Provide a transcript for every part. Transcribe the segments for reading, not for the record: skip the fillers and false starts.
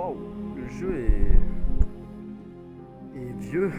Waouh, le jeu est vieux.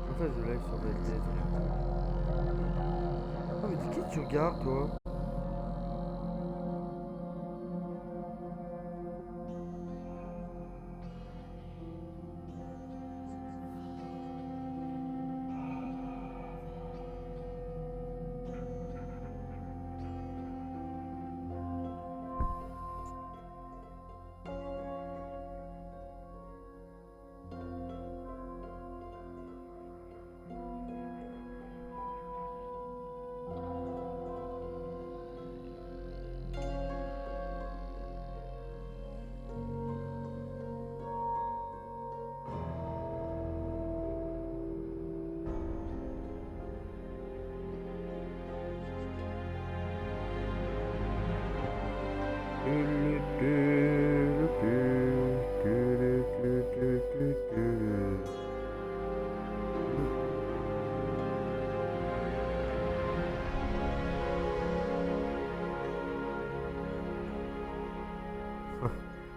Montage de live sur Validated. Ah mais de qui tu regardes toi?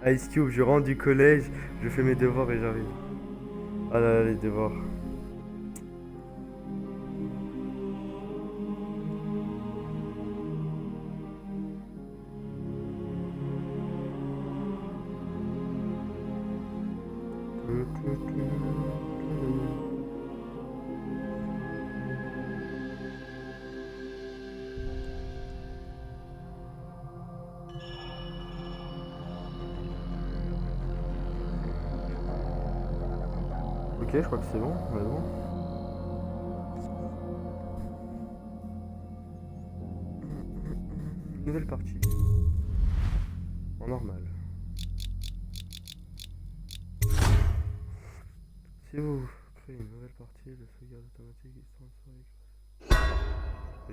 Ice Cube, je rentre du collège, je fais mes devoirs et j'arrive. Ah là là, les devoirs. Ok, je crois que c'est bon, on est bon. Nouvelle partie. En normal. Si vous créez une nouvelle partie, le sauvegarde automatique est transféré.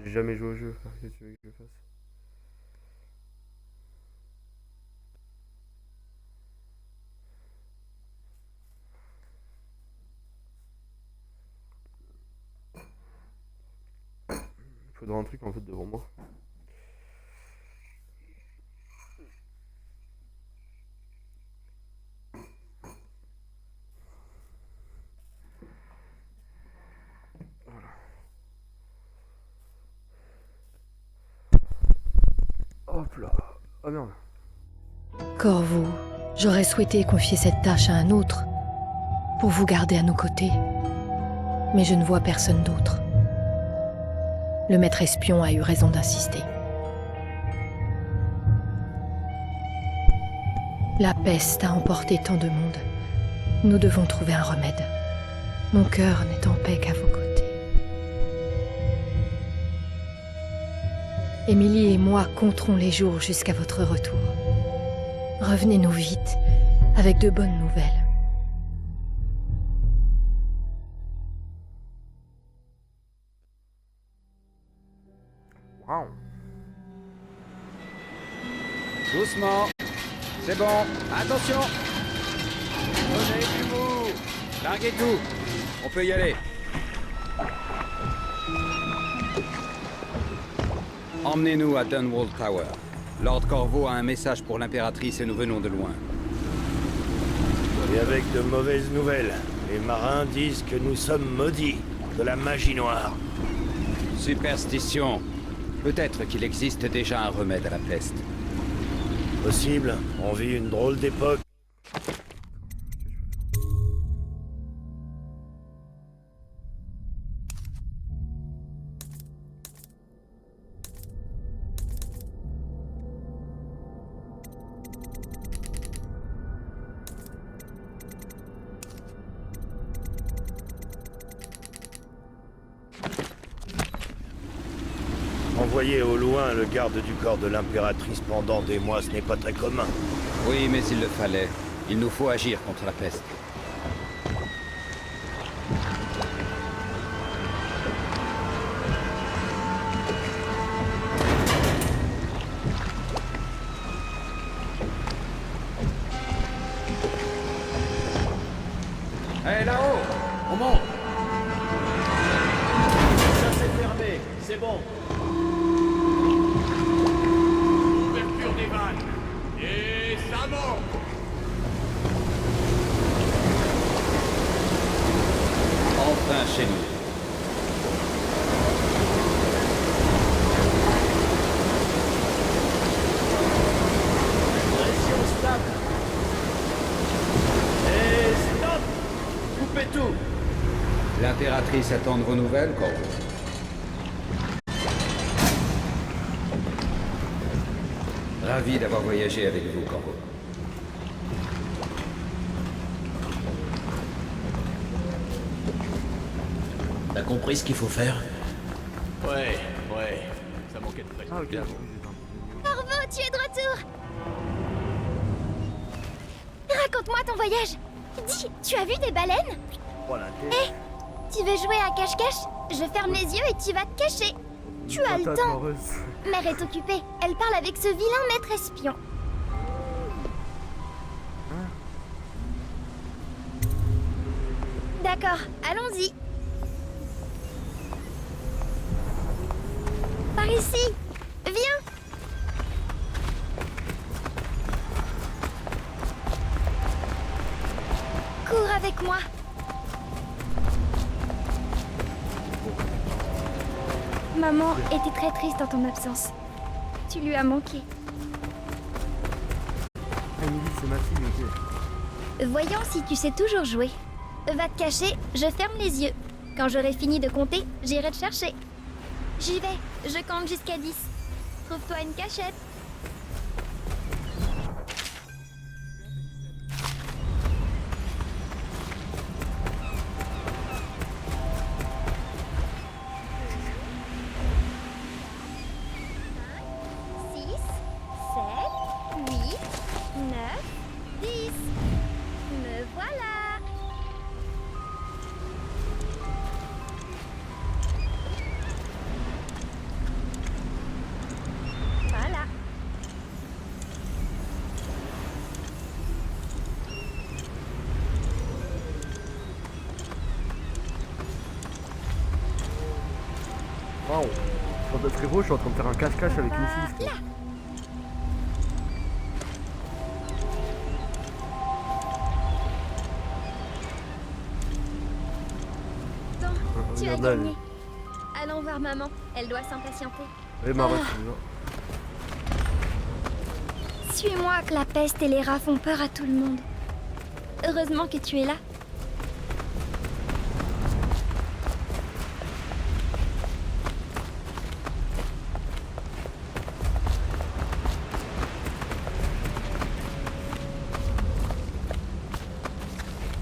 J'ai jamais joué au jeu, frère, qu'est-ce que tu veux que je fasse? Il faudra un truc en fait devant moi. Voilà. Hop là. Oh merde. Corvo, j'aurais souhaité confier cette tâche à un autre, pour vous garder à nos côtés. Mais je ne vois personne d'autre. Le maître espion a eu raison d'insister. La peste a emporté tant de monde. Nous devons trouver un remède. Mon cœur n'est en paix qu'à vos côtés. Émilie et moi compterons les jours jusqu'à votre retour. Revenez-nous vite, avec de bonnes nouvelles. Waouh. Doucement. C'est bon. Attention. Prenez du mou. Larguez tout. On peut y aller. Emmenez-nous à Dunwall Tower. Lord Corvo a un message pour l'impératrice et nous venons de loin. Et avec de mauvaises nouvelles. Les marins disent que nous sommes maudits de la magie noire. Superstition. Peut-être qu'il existe déjà un remède à la peste. Possible, on vit une drôle d'époque. voyez au loin le garde du corps de l'impératrice pendant des mois, ce n'est pas très commun. Oui, mais il le fallait. Il nous faut agir contre la peste. Hé, là-haut! On monte! Ça c'est fermé, c'est bon. Ouverture des vannes. Et ça monte. Enfin chez nous. Pression stable. Et stop. Coupez tout. L'impératrice attend de vos nouvelles, Corvo. Ravi d'avoir voyagé avec vous, Corvo. T'as compris ce qu'il faut faire? Ouais. Ça manquait de pression. Ah ok, bon, oui, j'ai un peu Corvo, tu es de retour. Raconte-moi ton voyage. Dis, tu as vu des baleines? Voilà, tête. Tu veux jouer à cache-cache? Je ferme les yeux et tu vas te cacher. Tu as le Patate temps. heureuse. Mère est occupée. Elle parle avec ce vilain maître espion. D'accord, allons-y. Par ici. Viens. Cours avec moi. Maman était très triste en ton absence. Tu lui as manqué. Emily, c'est ma fille, ok. Voyons si tu sais toujours jouer. Va te cacher, je ferme les yeux. Quand j'aurai fini de compter, j'irai te chercher. J'y vais, je compte jusqu'à 10. Trouve-toi une cachette. Six, 7, 8, 9, 10. Me voilà. Voilà. Waouh. Frérot, je suis en train de faire un cache-cache avec une fille. Bon, tu as regarde là, gagné. Allons voir maman, elle doit s'impatienter. Et Mara, Ah. Suis-moi que la peste et les rats font peur à tout le monde. Heureusement que tu es là.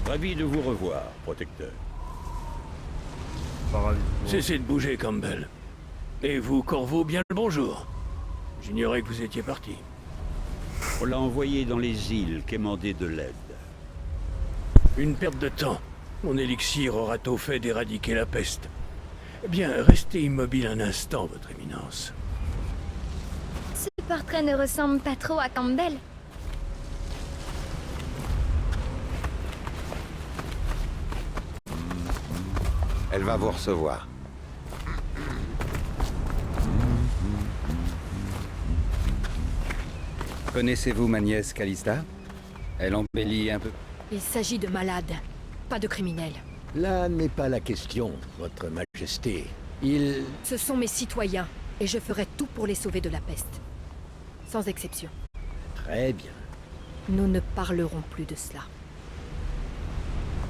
Ravi de vous revoir, protecteur. pas ravi. Cessez de bouger, Campbell. Et vous, Corvo, bien le bonjour. J'ignorais que vous étiez parti. On l'a envoyé dans les îles quémander de l'aide. Une perte de temps. Mon élixir aura tôt fait d'éradiquer la peste. Eh bien, restez immobile un instant, votre éminence. Ce portrait ne ressemble pas trop à Campbell. Elle va vous recevoir. Connaissez-vous ma nièce Callista? Elle embellit un peu. Il s'agit de malades, pas de criminels. Là n'est pas la question, votre majesté. Ce sont mes citoyens, et je ferai tout pour les sauver de la peste. Sans exception. Très bien. Nous ne parlerons plus de cela.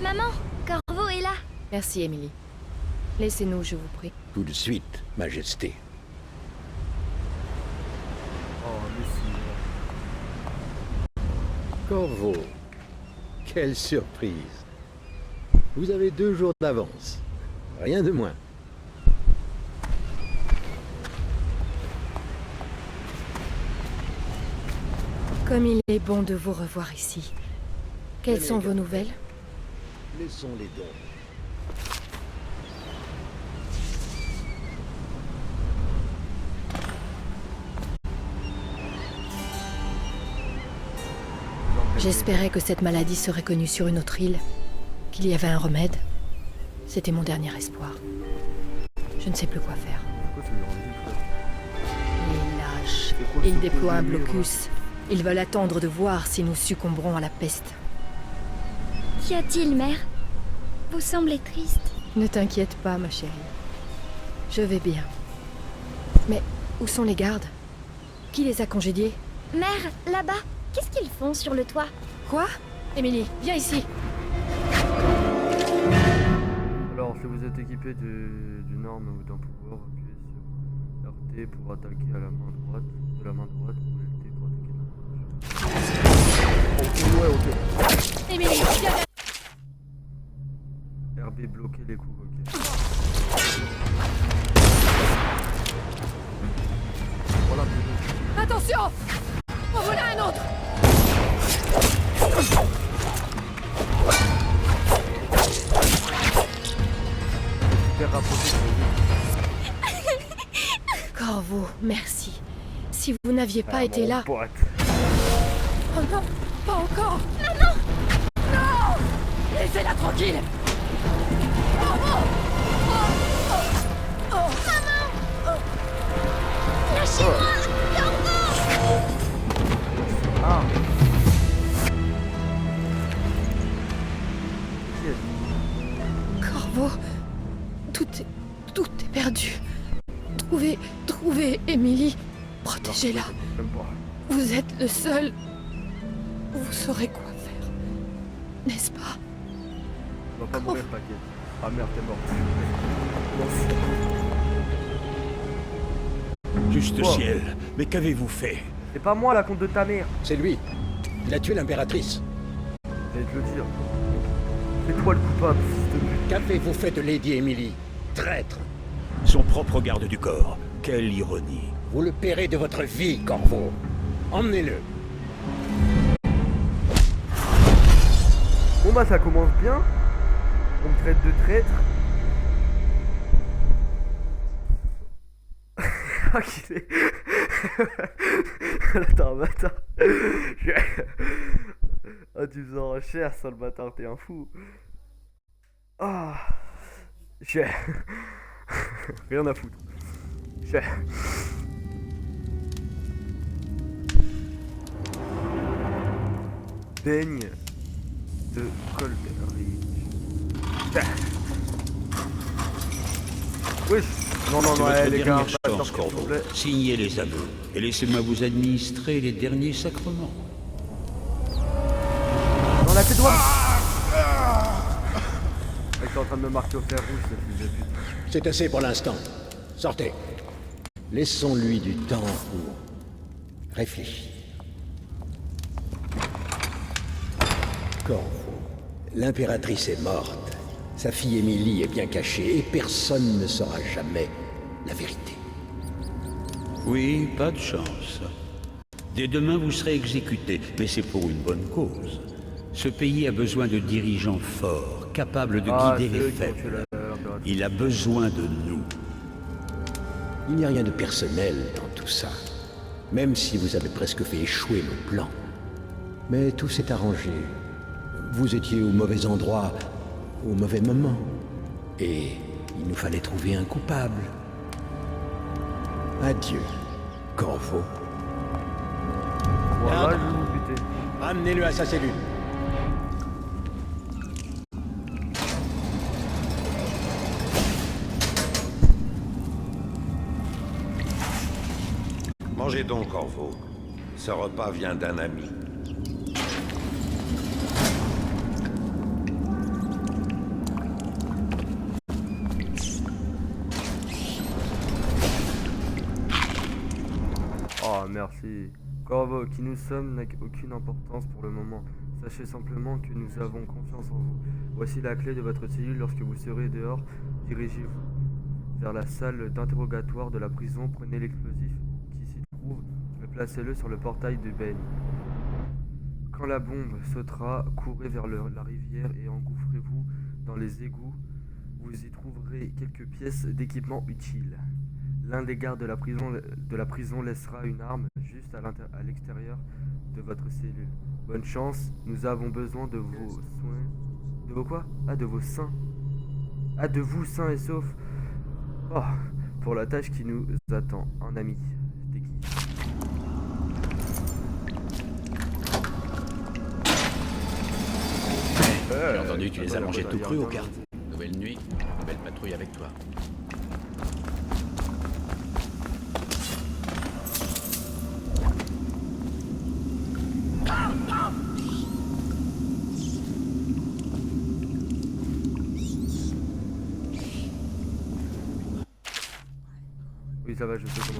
Maman, Corvo est là. Merci, Emily. Laissez-nous, je vous prie. Tout de suite, majesté. Oh, mais si. Corvo. Quelle surprise. Vous avez 2 jours d'avance. Rien de moins. Comme il est bon de vous revoir ici. Quelles sont vos nouvelles? Laissons-les donc. J'espérais que cette maladie serait connue sur une autre île, qu'il y avait un remède. C'était mon dernier espoir. Je ne sais plus quoi faire. Pourquoi tu me le redis, frère? Les lâches. C'est quoi ce Ils déploient un délire, blocus. Ils veulent attendre de voir si nous succomberons à la peste. Qu'y a-t-il, mère? Vous semblez triste. Ne t'inquiète pas, ma chérie. Je vais bien. Mais où sont les gardes? Qui les a congédiés? Mère, là-bas, qu'est-ce qu'ils font sur le toit? Quoi? Émilie, viens ici. Alors, si vous êtes équipé d'une arme ou d'un pouvoir, appuyez sur RT pour attaquer à la main droite, de la main droite, ou LT pour attaquer de la main gauche. Ok, ouais, ok. Émilie, viens. RB bloquer les coups, ok. Voilà, c'est Attention! En voilà un autre! super rapproché sur Corvo, merci. Si vous n'aviez pas été là... Pote. Oh non, pas encore! Maman! Non! Laissez-la tranquille! Lâchez-moi! Ah. Corvo, tout est perdu. Trouvez Émilie. Protégez-la. Même pas. Vous êtes le seul. Vous saurez quoi faire. N'est-ce pas? On va pas mourir, t'inquiète. Ah merde, t'es mort. Juste Wow. ciel, mais qu'avez-vous fait? C'est pas moi la compte de ta mère. C'est lui. Il a tué l'impératrice. J'allais te le dire. C'est toi le coupable, fils de pute. Qu'avez-vous fait de Lady Emily? Traître. Son propre garde du corps. Quelle ironie. Vous le paierez de votre vie, Corvo. Emmenez-le. Bon bah ça commence bien. On me traite de traître. Ah qu'il est... Attends, un bâtard. Ah tu faisais en cher, sale bâtard, t'es un fou. Ah. J'ai... Rien à foutre. J'ai... Baigne de Coleridge. Oui. Non, C'est votre les gars, dernière pas chance, sortir, s'il vous Corvo. plaît. Signez les anneaux et laissez-moi vous administrer les derniers sacrements. Dans la tête droite. Mec, t'es en train de me marquer au fer rouge, ce fils de pute. C'est assez pour l'instant. Sortez. Laissons-lui du temps pour réfléchir. Corvo, l'impératrice est morte. Sa fille Émilie est bien cachée et personne ne saura jamais la vérité. Oui, pas de chance. Dès demain, vous serez exécuté, mais c'est pour une bonne cause. Ce pays a besoin de dirigeants forts, capables de guider les faibles. Il a besoin de nous. Il n'y a rien de personnel dans tout ça, même si vous avez presque fait échouer nos plans. Mais tout s'est arrangé. Vous étiez au mauvais endroit, au mauvais moment. Et il nous fallait trouver un coupable. Adieu, Corvo. Voilà, je vais vous buter. Amenez-le à sa cellule. Mangez donc, Corvo. Ce repas vient d'un ami. Oh, merci. Corvo, qui nous sommes n'a aucune importance pour le moment. Sachez simplement que nous avons confiance en vous. Voici la clé de votre cellule. Lorsque vous serez dehors, dirigez-vous vers la salle d'interrogatoire de la prison. Prenez l'explosif qui s'y trouve et placez-le sur le portail du baigne. Quand la bombe sautera, courez vers la rivière et engouffrez-vous dans les égouts. Vous y trouverez quelques pièces d'équipement utiles. L'un des gardes de la prison laissera une arme juste à l'extérieur de votre cellule. Bonne chance, nous avons besoin de vos soins. De vos quoi? Ah, de vos sains. Ah, de vous sains et saufs. Oh, pour la tâche qui nous attend. Un ami. T'es qui? J'ai entendu que tu les as mangés tout cru au carrefour. Nouvelle nuit, nouvelle patrouille avec toi. Oui, ça va, je sais comment.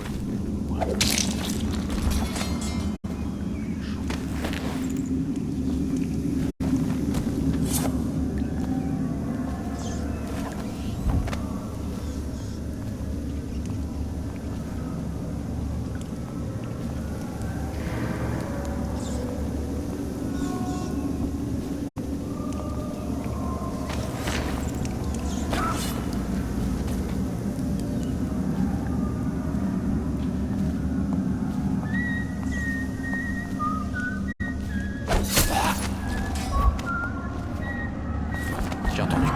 J'ai entendu.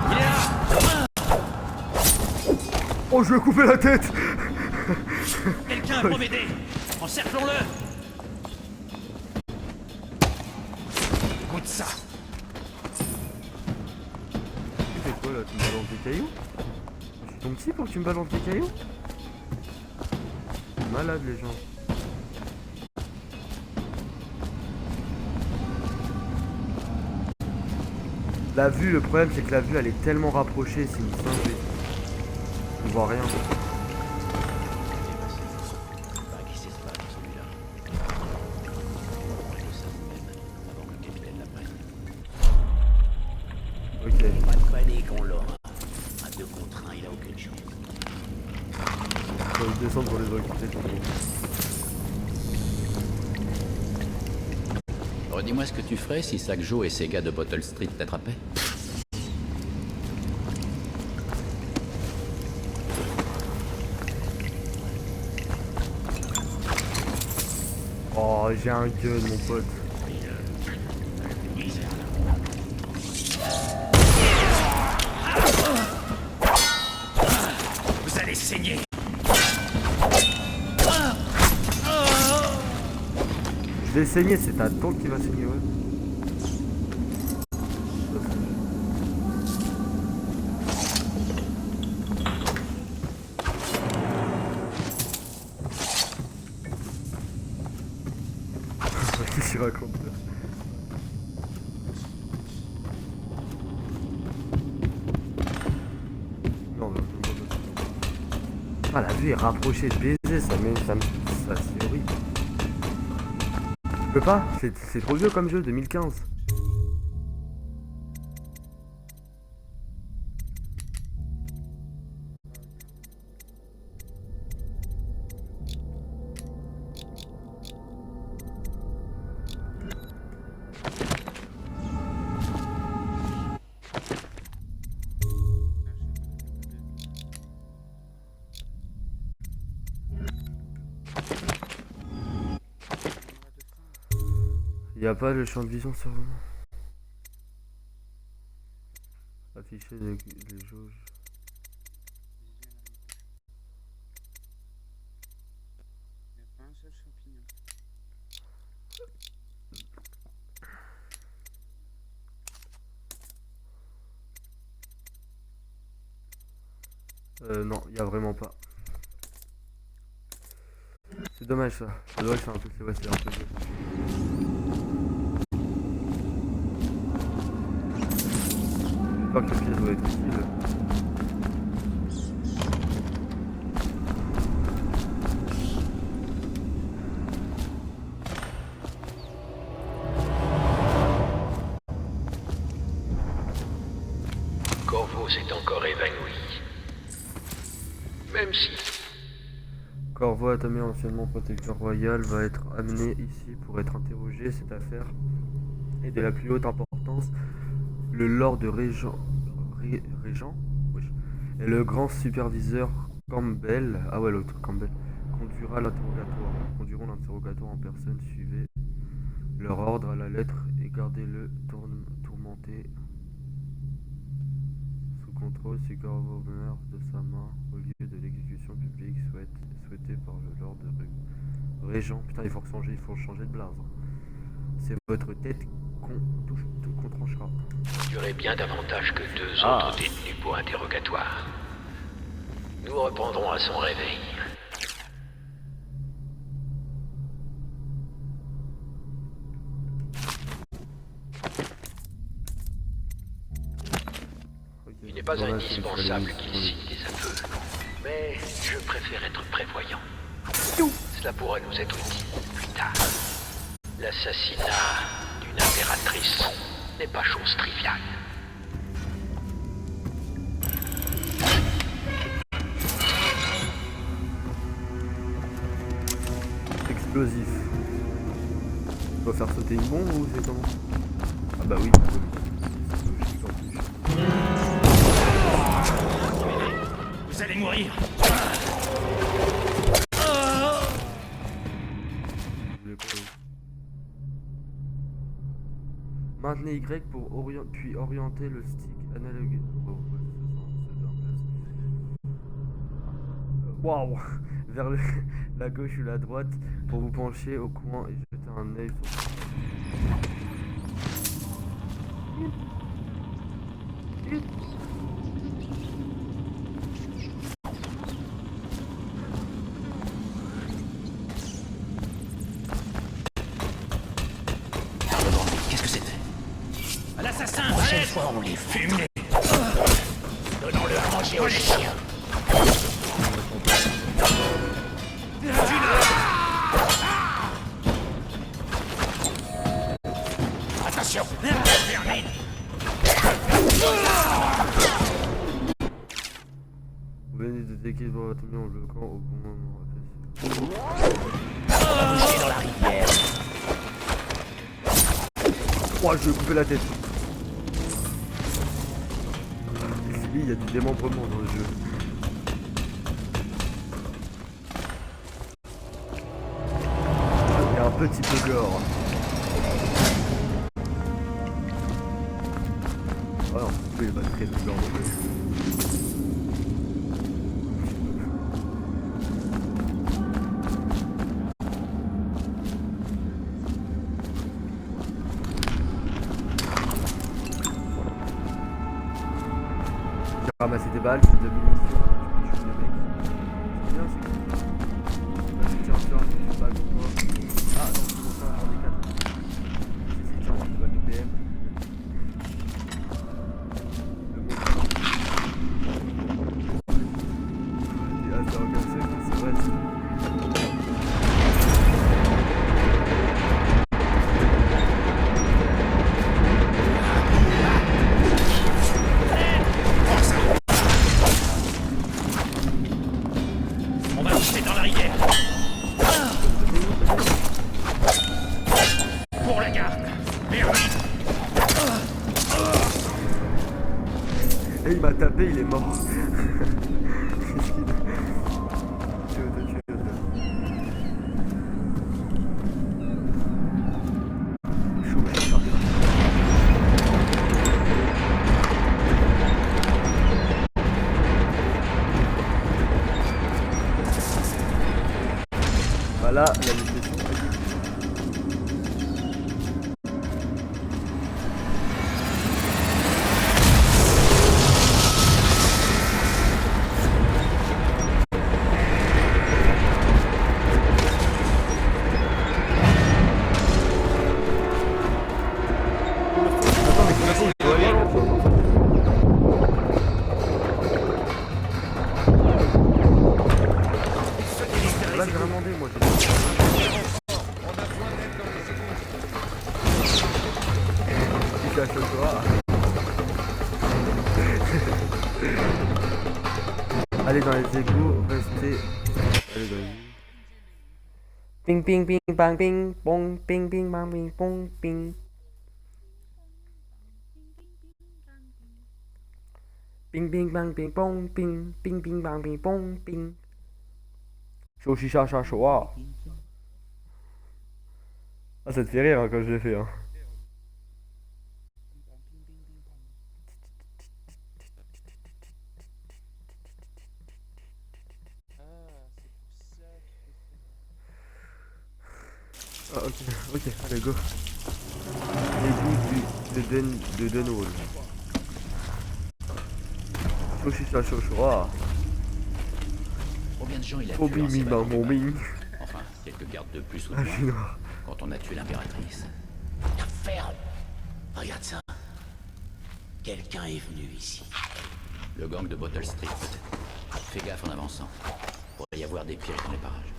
Oh, je lui ai coupé la tête! Quelqu'un pour m'aider. Encerclons-le. Écoute ça. Tu fais quoi là? Tu me balances des cailloux? Je suis ton petit pour que tu me balances des cailloux? Malade les gens. La vue, le problème c'est que la vue elle est tellement rapprochée, c'est une singerie. On voit rien. Ok. Pas de panique, on l'aura. À 2 contre 1, il a aucune chance. On va descendre pour les recruter. Redis-moi ce que tu ferais si Sac-Joe et ces gars de Bottle Street t'attrapaient. Oh, j'ai un gun, mon pote. Vous allez saigner. Je vais saigner, c'est ta tante qui va saigner, ouais. Qu'est-ce qu'il raconte là? Non, non. Ah, la vue est rapprochée de baiser, ça c'est horrible. Je peux pas, c'est trop vieux comme jeu, 2015. Il n'y a pas le champ de vision sur le moment. Afficher les jauges. Non, il n'y a vraiment pas. C'est dommage ça. C'est dommage, c'est un peu, ouais, c'est un peu vieux. J'espère que le pièce doit être utile. Corvo s'est encore évanoui. Même si... Corvo, anciennement protecteur royal, va être amené ici pour être interrogé. Cette affaire et de la plus haute importance, le Lord Régent oui, et le grand superviseur Campbell, ah ouais l'autre Campbell, conduiront l'interrogatoire en personne. Suivez leur ordre à la lettre et gardez-le tourmenté sous contrôle si Corvo meurt de sa main au lieu de l'exécution publique souhaitée par le Lord Régent. Putain, il faut changer de blaze. C'est votre tête qu'on tranchera. Il y aurait bien davantage que 2 autres détenus pour interrogatoire. Nous reprendrons à son réveil. Il n'est pas indispensable qu'il signe des aveux, mais je préfère être prévoyant. Cela pourra nous être utile plus tard. L'assassinat d'une impératrice n'est pas chose triviale. Explosif. On va faire sauter une bombe ou c'est comment? Ah bah oui. Vous allez mourir. Maintenez Y pour puis orienter le stick analogue. Oh, ouais, waouh. Vers la gauche ou la droite pour vous pencher au coin et jeter un œil sur... Qu'est-ce que c'était? À l'assassin! Prochaine fois, on les fume. Donnons-le à manger aux chiens. Attention! Termine! Vous venez de déquiver votre mis en bloquant au bon moment. Bouger dans la rivière. Oh, je vais couper la tête. Il y a du démembrement dans le jeu. Il y a un petit peu gore. Ah non, il va très peu gore dans le jeu. Ramasser des balles, c'est de munitions, je suis le mec. C'est bien, c'est cool. Tiens, une balle pour toi. Ah non, c'est pour ça, j'en ai 4. Si, tiens, une balle de PM. Le bon. Ah, ça regarde ça, c'est vrai, c'est... Et il m'a tapé, il est mort. Voilà la mission. Là, j'ai rien demandé, moi. Il cache toi. Allez dans les égouts, restez. Allez, vas-y. Ping ping ping bang ping pong ping ping bang ping pong ping. Ping ping bang ping pong ping ping ping bang ping pong ping. Shoshi cha shoa. Ah, ça te fait rire hein, quand je l'ai fait. Hein. Ah, ok, ok, allez, go. Les goûts de Dunwall. Shoshi-cha Shoshua. Combien de gens il a tué Obi en mi s'évadant du ming. palais? Enfin, quelques gardes de plus ou de Ah, je suis moins, noir. quand on a tué l'impératrice. La ferme. Regarde ça. Quelqu'un est venu ici. Le gang de Bottle Street, peut-être. Fais gaffe en avançant. Pourrait y avoir des pièges dans les parages.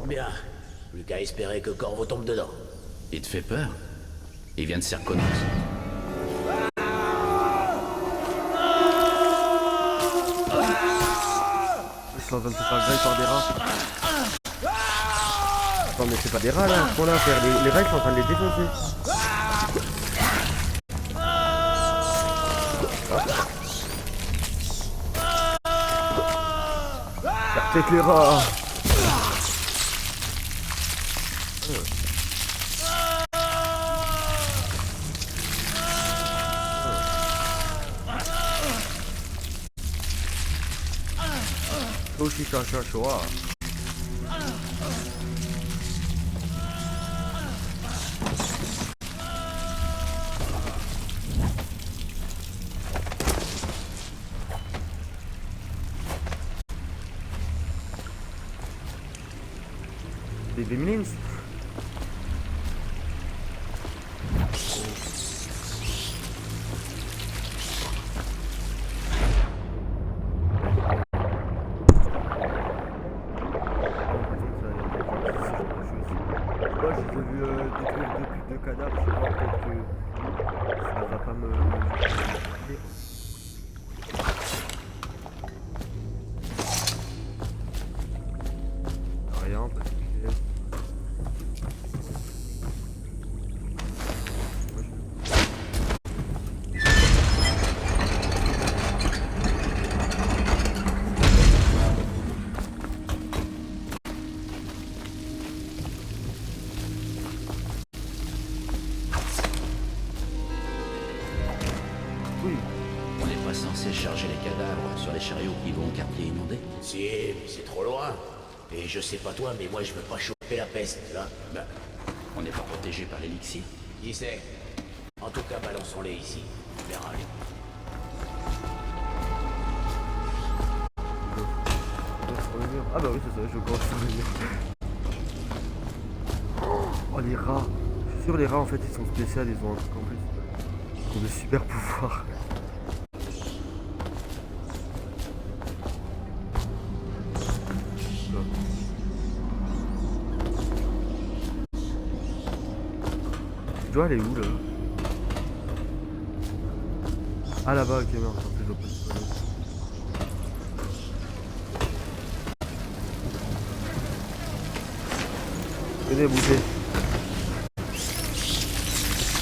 Bien. Plus qu'à espérer que Corvo tombe dedans. Il te fait peur? Il vient de Serkonos. Ils sont en train de se faire grailler par des rats. Non mais c'est pas des rats là, ce qu'on a à faire. Les rats ils sont en train de les défoncer. Avec les rats. Shoshi cha shoa. Des Gremlins. Moi j'ai vu détruire deux cadavres, je vois peut-être que ça va pas me... Rien, parce que... Oui. On n'est pas censé charger les cadavres sur les chariots qui vont au quartier inondé? Si, mais c'est trop loin. Et je sais pas toi, mais moi je veux pas choper la peste, là. Bah, on n'est pas protégé par l'élixir. Qui sait? En tout cas, balançons-les ici. On verra. Sur le mur. Ah bah oui c'est ça, je crois sur le mur. Oh les rats. Je suis sûr les rats en fait ils sont spéciaux, ils ont un truc en plus. Ils ont des super pouvoirs. Je dois aller où là? Ah là-bas, ok merde, en fait je dois pas se aller. Venez bouger.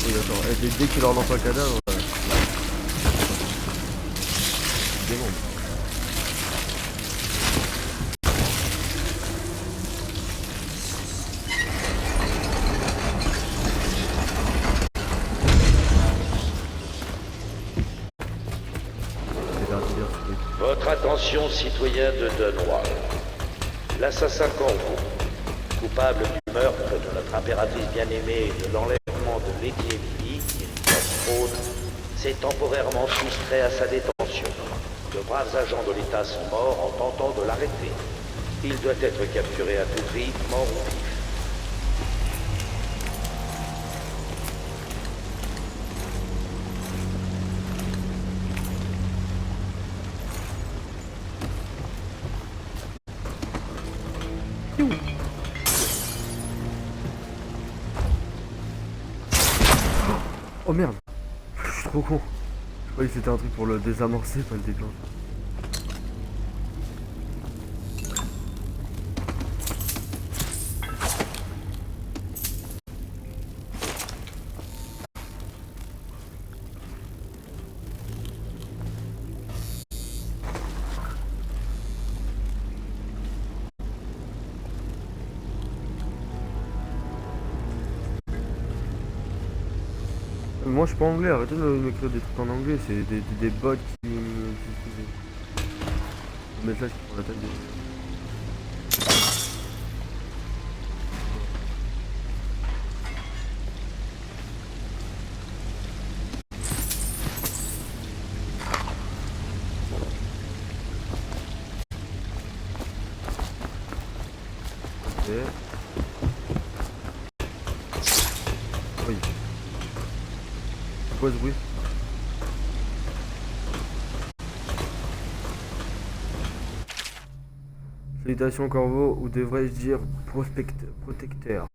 Oui attends, dès qu'il leur lance un cadavre, c'est bon. Votre attention, citoyens de Dunwall. L'assassin Corvo, coupable du meurtre de notre impératrice bien-aimée et de l'enlèvement de Lady Emily, héritière du trône, s'est temporairement soustrait à sa détention. De braves agents de l'État sont morts en tentant de l'arrêter. Il doit être capturé à tout prix, mort ou vif. Oh merde. Je suis trop con. Je croyais que c'était un truc pour le désamorcer, pas le déclencher. moi je suis pas anglais, arrêtez de m'écrire des trucs en anglais, c'est des bots qui me... Le message qui prend la tête des... Oui. C'est quoi ce bruit? Salutations corbeau, ou devrais-je dire protecteur.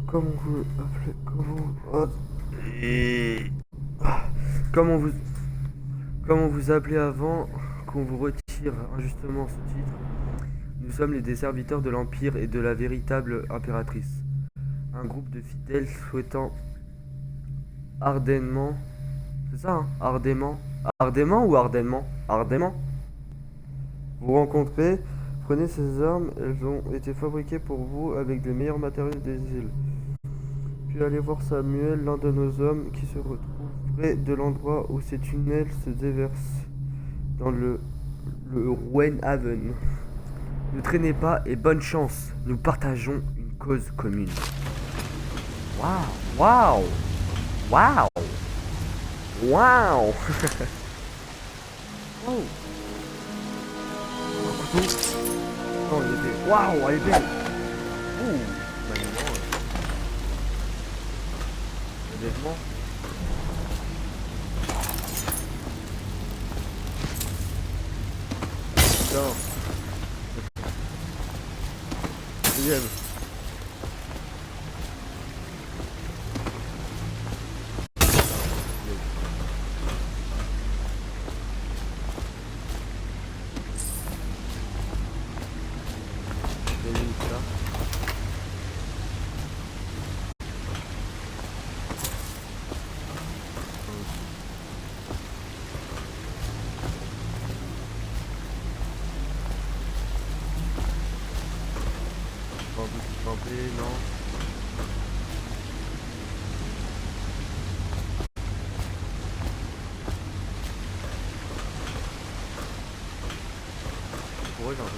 Comment vous appelez... Comment vous appelez avant qu'on vous retire injustement ce titre? Nous sommes des serviteurs de l'Empire et de la véritable impératrice. Un groupe de fidèles souhaitant ardemment... C'est ça, hein? Ardemment ou ardemment? Ardemment vous rencontrez, prenez ces armes, elles ont été fabriquées pour vous avec les meilleurs matériaux des îles. Puis allez voir Samuel, l'un de nos hommes, qui se retrouve près de l'endroit où ces tunnels se déversent dans le Rouen-Haven. Ne traînez pas et bonne chance, nous partageons une cause commune. Waouh, waouh, waouh, waouh. Oh. Non, elle est belle. Waouh, elle est belle. Ouh, maintenant, le vêtement. Putain. Deuxième. Non. Ouais, j'ai un peu.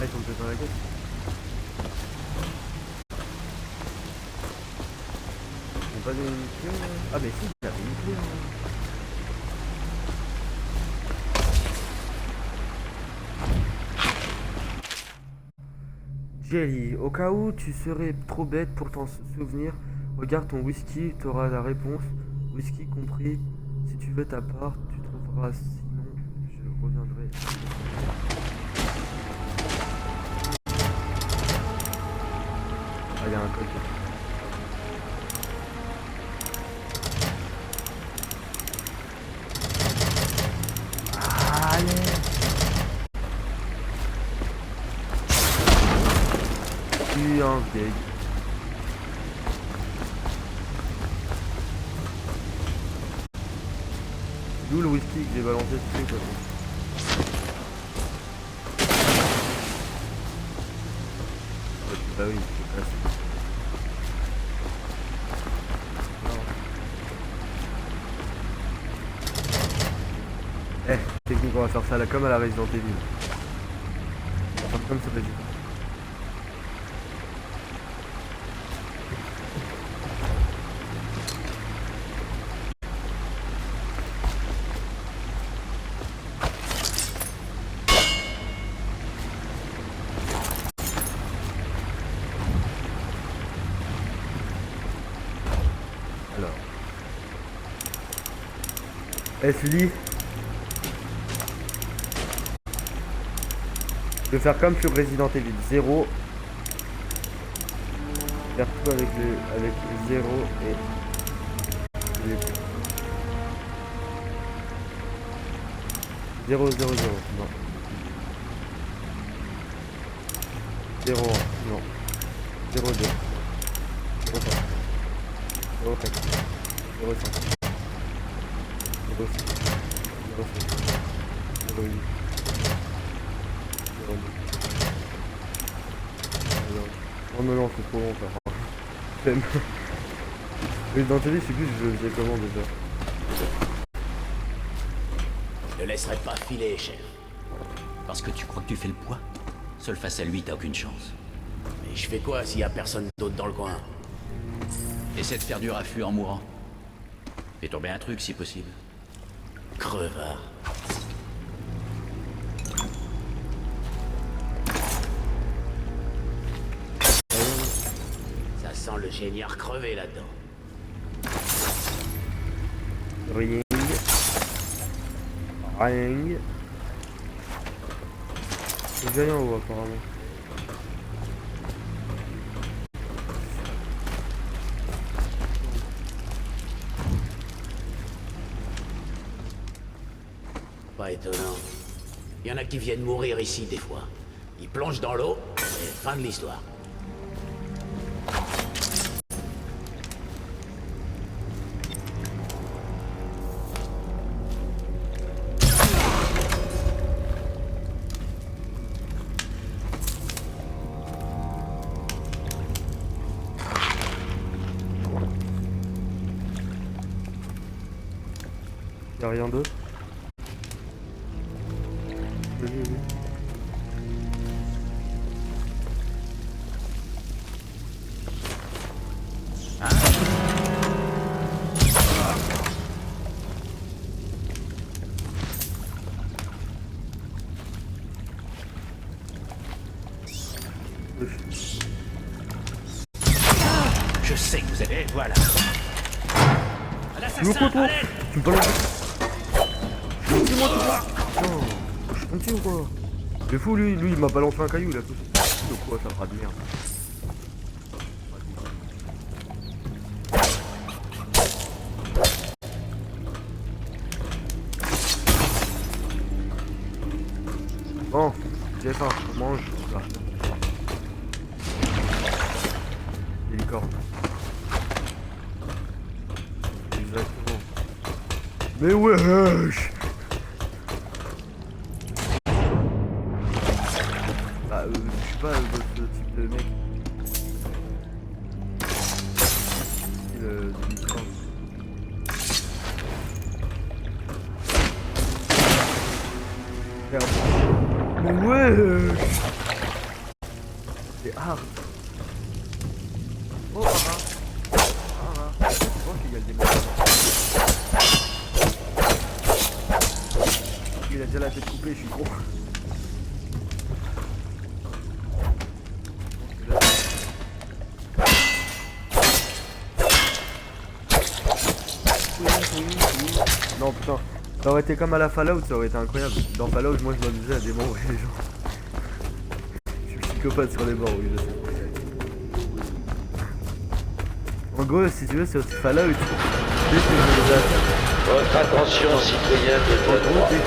Ils sont peut-être dans la gueule. Ils ont pas donné une clé là. Ah mais si, il avait une clé là. Jelly, au cas où tu serais trop bête pour t'en souvenir, regarde ton whisky, t'auras la réponse. Whisky compris. Si tu veux ta part, tu trouveras. Sinon, je reviendrai. Ah, il y a un code. Allez. Tu es un vieil. D'où le whisky que j'ai balancé dessus quoi. Bah oui, c'est classe. Technique, on va faire ça là comme à la Resident Evil. On va faire comme ça Resident. Alors. Sully. Je vais faire comme sur Resident Evil 0. Faire tout avec 0 et les 0 0 0 non 0 1 non 0 2 0 5 0 5 0 5 0 6 0 7 0 8 0 2 oh non c'est trop long ça. Mais dans télé je sais plus je faisais comment déjà. Je le laisserai pas filer, chef. Parce que tu crois que tu fais le poids? Seul face à lui, t'as aucune chance. Mais je fais quoi s'il y a personne d'autre dans le coin? Essaie de faire du raffut en mourant. Fais tomber un truc si possible. Crevard. Ça sent le géniard crevé là-dedans. Ring. Ring. C'est bien en haut apparemment. Pas étonnant. Il y en a qui viennent mourir ici des fois. Ils plongent dans l'eau, et fin de l'histoire. Y'a rien d'autre. Je sais que vous êtes... Voilà. Tu veux quoi toi? Tu me balances. Dis-moi toi. Putain, je suis gentil ou quoi? C'est fou lui il m'a balancé un caillou là. De quoi ça fera de merde. Bon, j'ai faim, on mange. Là. Les licornes. Exactement. Mais wesh! Bah, je suis pas ce type de mec. De licorne. Merde. Mais wesh! C'est hard. Oh, je pense qu'il y a le démon. Il a déjà la tête coupée, je suis con. Non putain, ça aurait été comme à la Fallout, ça aurait été incroyable. Dans Fallout, moi je m'amusais à démembrer les gens. Je suis psychopathe sur les bords, oui je sais. En gros, si tu veux, sur Fallout, dès que Votre attention, citoyens de en gros, droit. dès que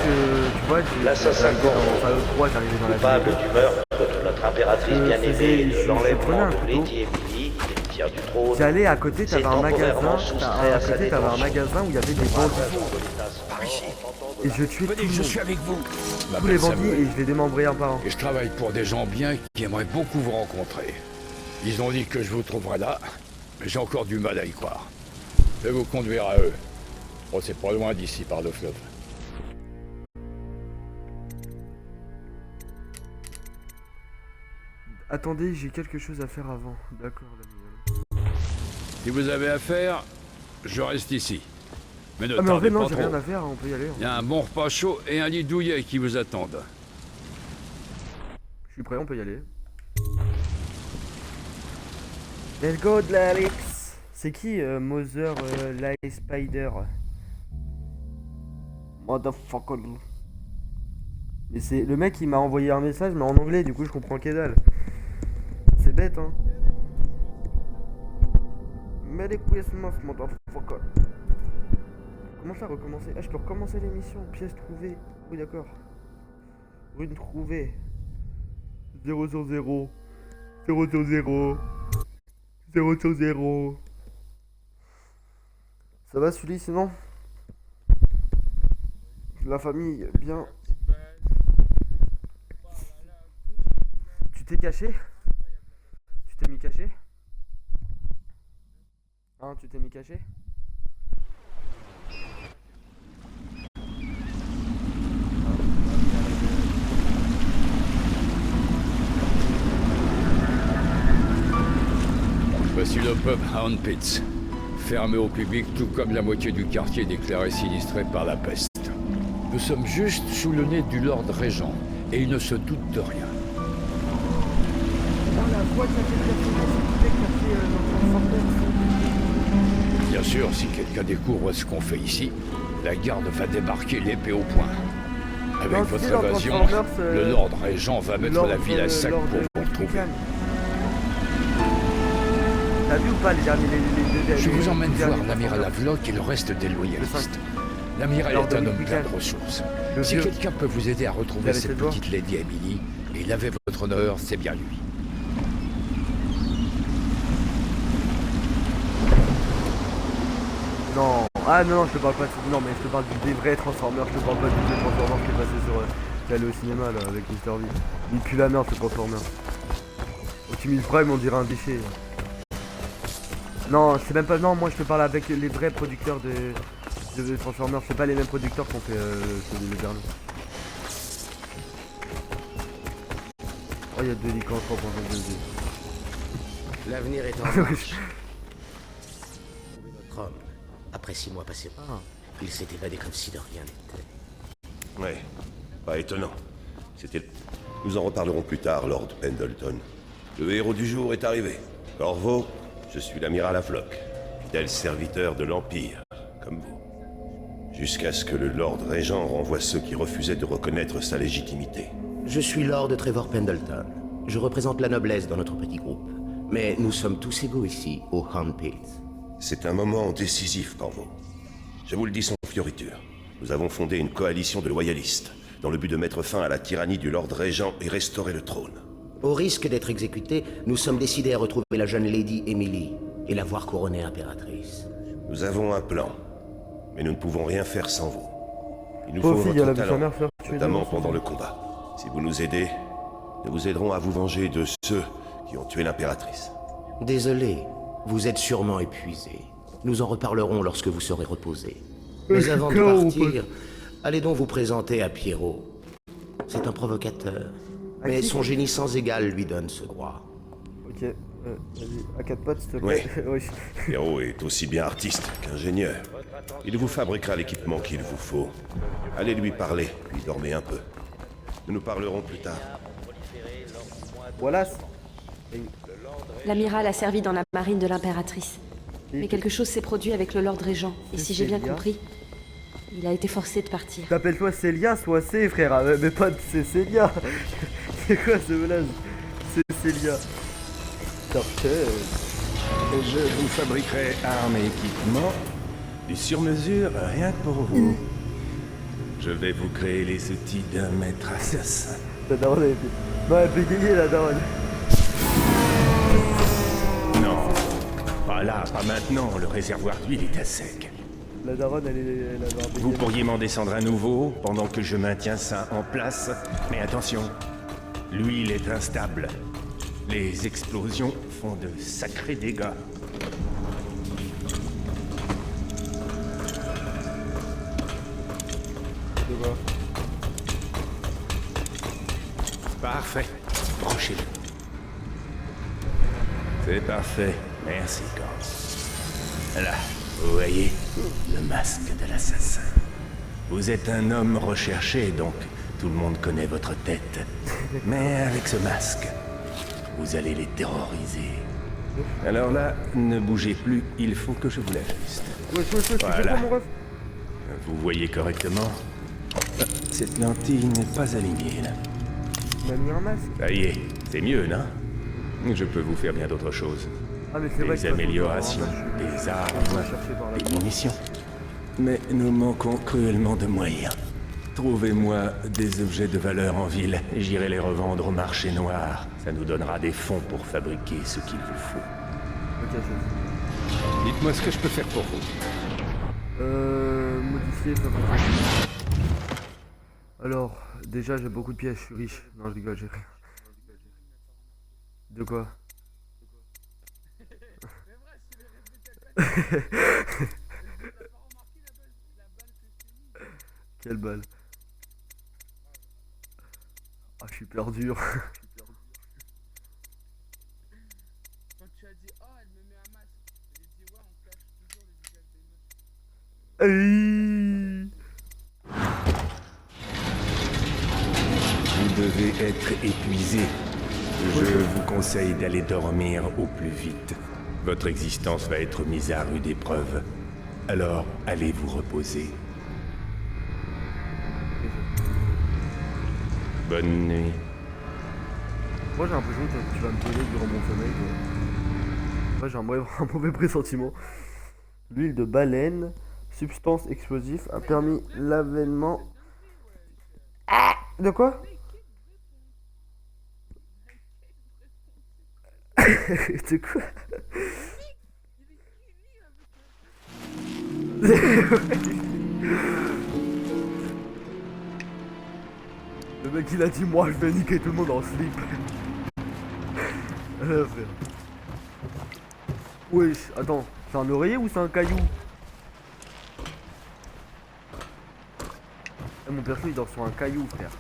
tu vois, L'assassin dans Fallout 3, t'arrivais dans la coupable ville. du meurtre de notre impératrice bien-aimée et de je prenais l'enlèvement un de couteau. Lady Emily, héritière du trône. J'allais à côté, C'est t'avais un magasin, temporairement soustrait à sa t'avais un détention. magasin où il y avait des bandits. Et je tuais tout le Je monde, suis avec vous. tous les bandits, et je les démembrais un par un. Et je travaille pour des gens bien qui aimeraient beaucoup vous rencontrer. Ils ont dit que je vous trouverais là, mais j'ai encore du mal à y croire. Je vais vous conduire à eux. Oh, c'est pas loin d'ici, par le fleuve. Attendez, j'ai quelque chose à faire avant. D'accord, l'ami. Si vous avez affaire, je reste ici. Mais ne Ah mais en fait tardez non, pas j'ai trop. rien à faire, on peut y aller. Il y a un bon repas chaud et un lit douillet qui vous attendent. Je suis prêt, on peut y aller. Let's go de l'Alex. C'est qui Mother Light Spider? Motherfucker. Et c'est le mec qui m'a envoyé un message mais en anglais, du coup je comprends que dalle. C'est bête hein. Merry Christmas, motherfucker. Comment ça recommencer? Ah, je peux recommencer l'émission. Pièce trouvée. Oui, d'accord. Rune trouvée. 0 sur 0. 0 sur 0. 0 sur 0. Ça va, Sully, sinon? La famille, bien. Tu t'es caché? Tu t'es mis caché? Hein, tu t'es mis caché? Voici le pub Hound Pits, fermé au public tout comme la moitié du quartier déclaré sinistré par la peste. Nous sommes juste sous le nez du Lord Régent, et il ne se doute de rien. Bien sûr, si quelqu'un découvre ce qu'on fait ici, la garde va débarquer l'épée au poing. Avec votre évasion, le Lord Régent va mettre la ville à sac pour vous retrouver. T'as vu ou pas les derniers Je vous emmène voir l'amiral Havelock et le reste des loyalistes. L'amiral est un homme plein de ressources. Si quelqu'un peut vous aider à retrouver cette petite Lady Emily et laver votre honneur, c'est bien lui. Non, ah non, je te parle pas de... Non mais je te parle des vrais Transformers, je te parle pas du vieux Transformers qui est passé sur... qui est allé au cinéma là, avec Mr. V. Il pue la merde ce Transformers. Optimus Prime on dirait un déchet. Non, c'est même pas... Non, moi je te parle avec les vrais producteurs de Transformers, c'est pas les mêmes producteurs qu'on fait le dernier. Oh, il y a 2 lycanthropes en train de... L'avenir est en marche. Notre homme, après 6 mois passés, il s'est évadé comme si de rien n'était. Ouais, pas étonnant. C'était... Nous en reparlerons plus tard, Lord Pendleton. Le héros du jour est arrivé. Corvo, je suis l'amiral Havelock, fidèle serviteur de l'Empire, comme vous. Jusqu'à ce que le Lord Régent renvoie ceux qui refusaient de reconnaître sa légitimité. Je suis Lord Trevor Pendleton. Je représente la noblesse dans notre petit groupe. Mais nous sommes tous égaux ici, au Hound Pits. C'est un moment décisif, Corvo. Je vous le dis sans fioriture. Nous avons fondé une coalition de loyalistes, dans le but de mettre fin à la tyrannie du Lord Régent et restaurer le trône. Au risque d'être exécutés, nous sommes décidés à retrouver la jeune Lady Emily et la voir couronnée impératrice. Nous avons un plan, mais nous ne pouvons rien faire sans vous. Il nous faut votre talent, notamment pendant le combat. Si vous nous aidez, nous vous aiderons à vous venger de ceux qui ont tué l'impératrice. Désolé, vous êtes sûrement épuisé. Nous en reparlerons lorsque vous serez reposé. Mais avant de partir, allez donc vous présenter à Pierrot. C'est un provocateur, mais son génie sans égal lui donne ce droit. Ok, vas-y, à 4 potes s'il te plaît. Oui. Pierrot est aussi bien artiste qu'ingénieur. Il vous fabriquera l'équipement qu'il vous faut. Allez lui parler, puis dormez un peu. Nous nous parlerons plus tard. Voilà. L'amiral a servi dans la marine de l'impératrice. Mais quelque chose s'est produit avec le Lord Régent. Et si j'ai bien compris, il a été forcé de partir. T'appelles-toi Célia, soit C, frère. Mais pas c'est Célia. C'est quoi ce blaze? C'est Célia. Je vous fabriquerai armes et équipements du sur-mesure rien que pour vous. Je vais vous créer les outils d'un maître assassin. La daronne a été... Non, elle peut gagner la daronne. Non, pas là, pas maintenant, le réservoir d'huile est à sec. La daronne, elle a Vous pourriez m'en descendre un nouveau pendant que je maintiens ça en place, mais attention, l'huile est instable. Les explosions font de sacrés dégâts. Parfait. Branchez-le. C'est parfait. Merci, Corvo. Là, vous voyez, le masque de l'assassin. Vous êtes un homme recherché, donc tout le monde connaît votre tête. Mais avec ce masque, vous allez les terroriser. Alors là, ne bougez plus, il faut que je vous l'ajuste. Voilà. Vous voyez correctement? Cette lentille n'est pas alignée, là. Il m'a mis un masque. Ça y est, c'est mieux, non? Je peux vous faire bien d'autres choses. Ah, mais c'est vrai que Des améliorations, des armes, des munitions. Mais nous manquons cruellement de moyens. Trouvez-moi des objets de valeur en ville, et j'irai les revendre au marché noir. Ça nous donnera des fonds pour fabriquer ce qu'il vous faut. Ok, chef. Dites-moi ce que je peux faire pour vous. Modifier, fabriquer. Alors, déjà j'ai beaucoup de pièces, je suis riche. Non, je rigole, j'ai rien. De quoi? Quelle balle. Ah, je suis perdu. Quand tu as dit oh elle me met un masque, j'ai dit ouais on cache toujours les visages des meufs. Vous devez être épuisé. Je vous conseille d'aller dormir au plus vite. Votre existence va être mise à rude épreuve. Alors, allez vous reposer. Bonne nuit. Moi j'ai l'impression que tu vas me tuer durant mon sommeil. Moi j'ai un mauvais pressentiment. L'huile de baleine, substance explosive, a permis l'avènement... Ah, de quoi? De quoi? Le mec il a dit moi je vais niquer tout le monde en slip. Frère. Wesh, attends, c'est un oreiller ou c'est un caillou? Mon perso il dort sur un caillou frère.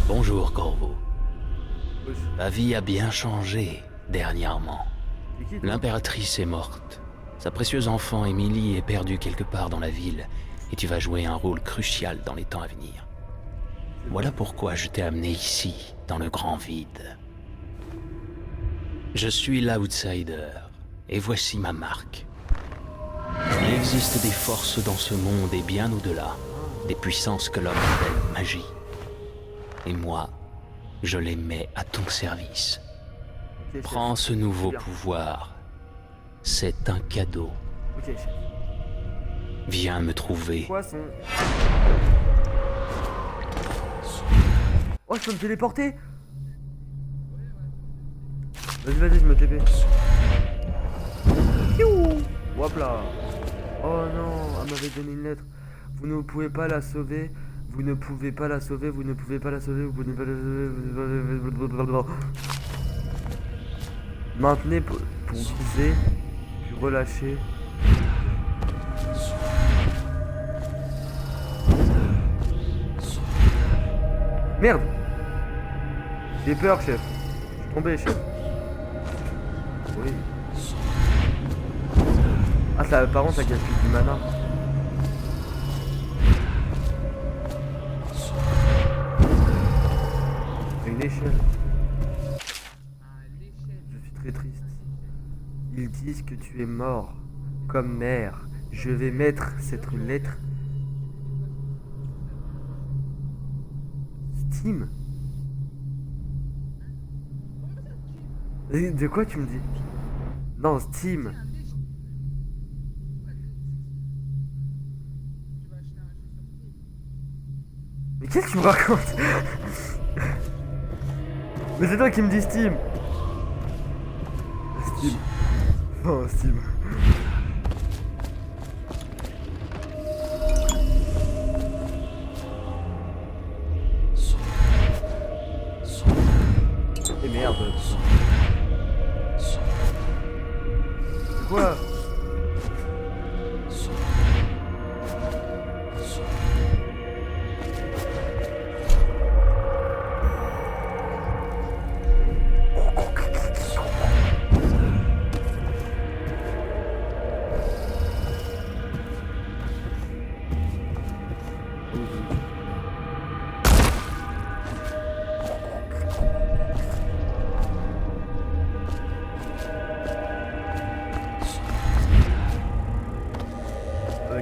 Bonjour, Corvo. Ma vie a bien changé dernièrement. L'impératrice est morte. Sa précieuse enfant, Emily, est perdue quelque part dans la ville, et tu vas jouer un rôle crucial dans les temps à venir. Voilà pourquoi je t'ai amené ici, dans le grand vide. Je suis l'outsider, et voici ma marque. Il existe des forces dans ce monde et bien au-delà, des puissances que l'homme appelle magie. Et moi, je les mets à ton service. Prends ce nouveau pouvoir. C'est un cadeau. Viens me trouver. Poisson. Oh, je peux me téléporter. Vas-y, je me TP. Hop là. Oh non, elle m'avait donné une lettre. Vous ne pouvez pas la sauver. Vous ne pouvez pas la sauver. Vous ne pouvez pas la sauver. Vous ne pouvez pas la sauver. Maintenez pour viser. Puis relâcher. Merde. J'ai peur, chef. Je suis tombé, chef. Oui. Ah, ça, par contre, ça gaspille du mana. Une échelle. Je suis très triste. Ils disent que tu es mort. Comme mère. Je vais mettre cette lettre. Steam. De quoi tu me dis? Non, Steam. Mais qu'est-ce que tu me racontes? Mais c'est toi qui me dis Steam. Steam. Oh, Steam. Et merde. Quoi?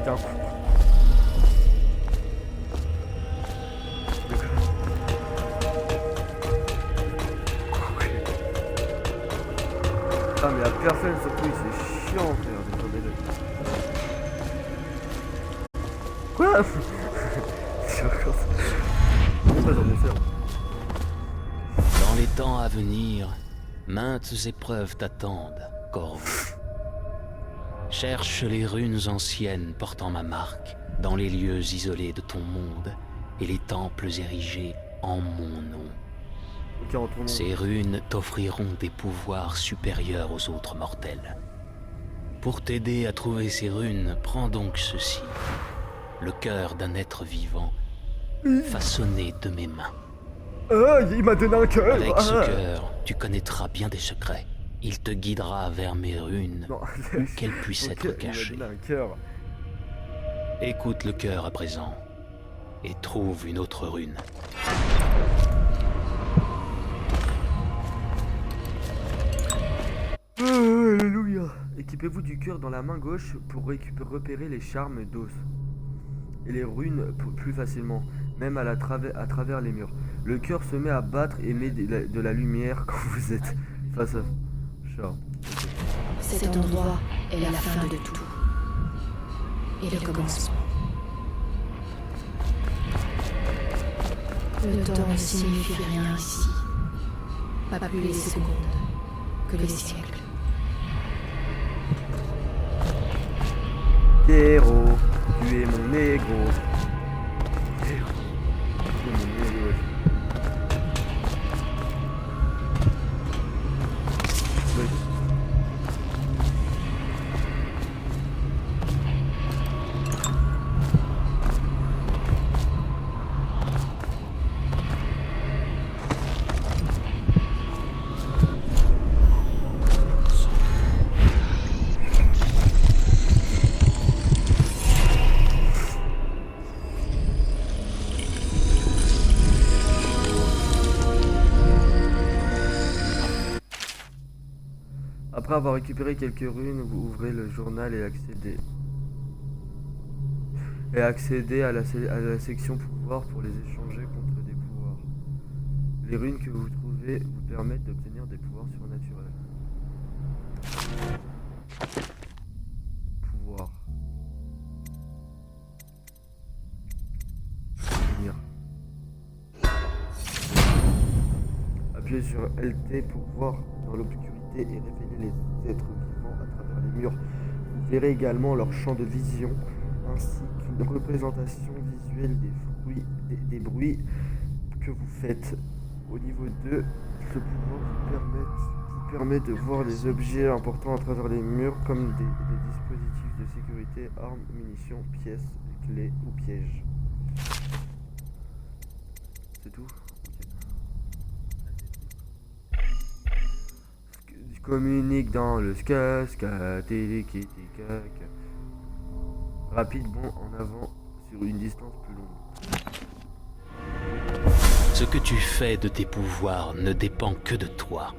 d'un coup. Ah mais la personne surtout c'est chiant frère. Quoi? Dans les temps à venir, maintes épreuves t'attendent, Corvo. Cherche les runes anciennes portant ma marque dans les lieux isolés de ton monde et les temples érigés en mon nom. Ces runes t'offriront des pouvoirs supérieurs aux autres mortels. Pour t'aider à trouver ces runes, prends donc ceci. Le cœur d'un être vivant, façonné de mes mains. Ah, il m'a donné un cœur. Avec ce cœur, tu connaîtras bien des secrets. Il te guidera vers mes runes, où qu'elles puissent être cachées. Écoute le cœur à présent, et trouve une autre rune. Alléluia. Équipez-vous du cœur dans la main gauche pour repérer les charmes d'os et les runes plus facilement, même à travers les murs. Le cœur se met à battre et met de la lumière quand vous êtes face à... Cet endroit est la fin de tout. Et le commencement. Le temps ne signifie rien ici. Pas plus les secondes que les siècles. Héros, tu es mon négro. Après avoir récupéré quelques runes, vous ouvrez le journal et accédez à la section pouvoir pour les échanger contre des pouvoirs. Les runes que vous trouvez vous permettent d'obtenir des pouvoirs surnaturels. Pouvoir. Appuyez sur LT pour voir dans l'obscurité et révéler les êtres vivants à travers les murs. Vous verrez également leur champ de vision, ainsi qu'une représentation visuelle des bruits que vous faites. Au niveau 2, ce pouvoir vous permet de voir les objets importants à travers les murs, comme des dispositifs de sécurité, armes, munitions, pièces, clés ou pièges. C'est tout? Communique dans le ska, rapide, bon en avant sur une distance plus longue. Ce que tu fais de tes pouvoirs ne dépend que de toi.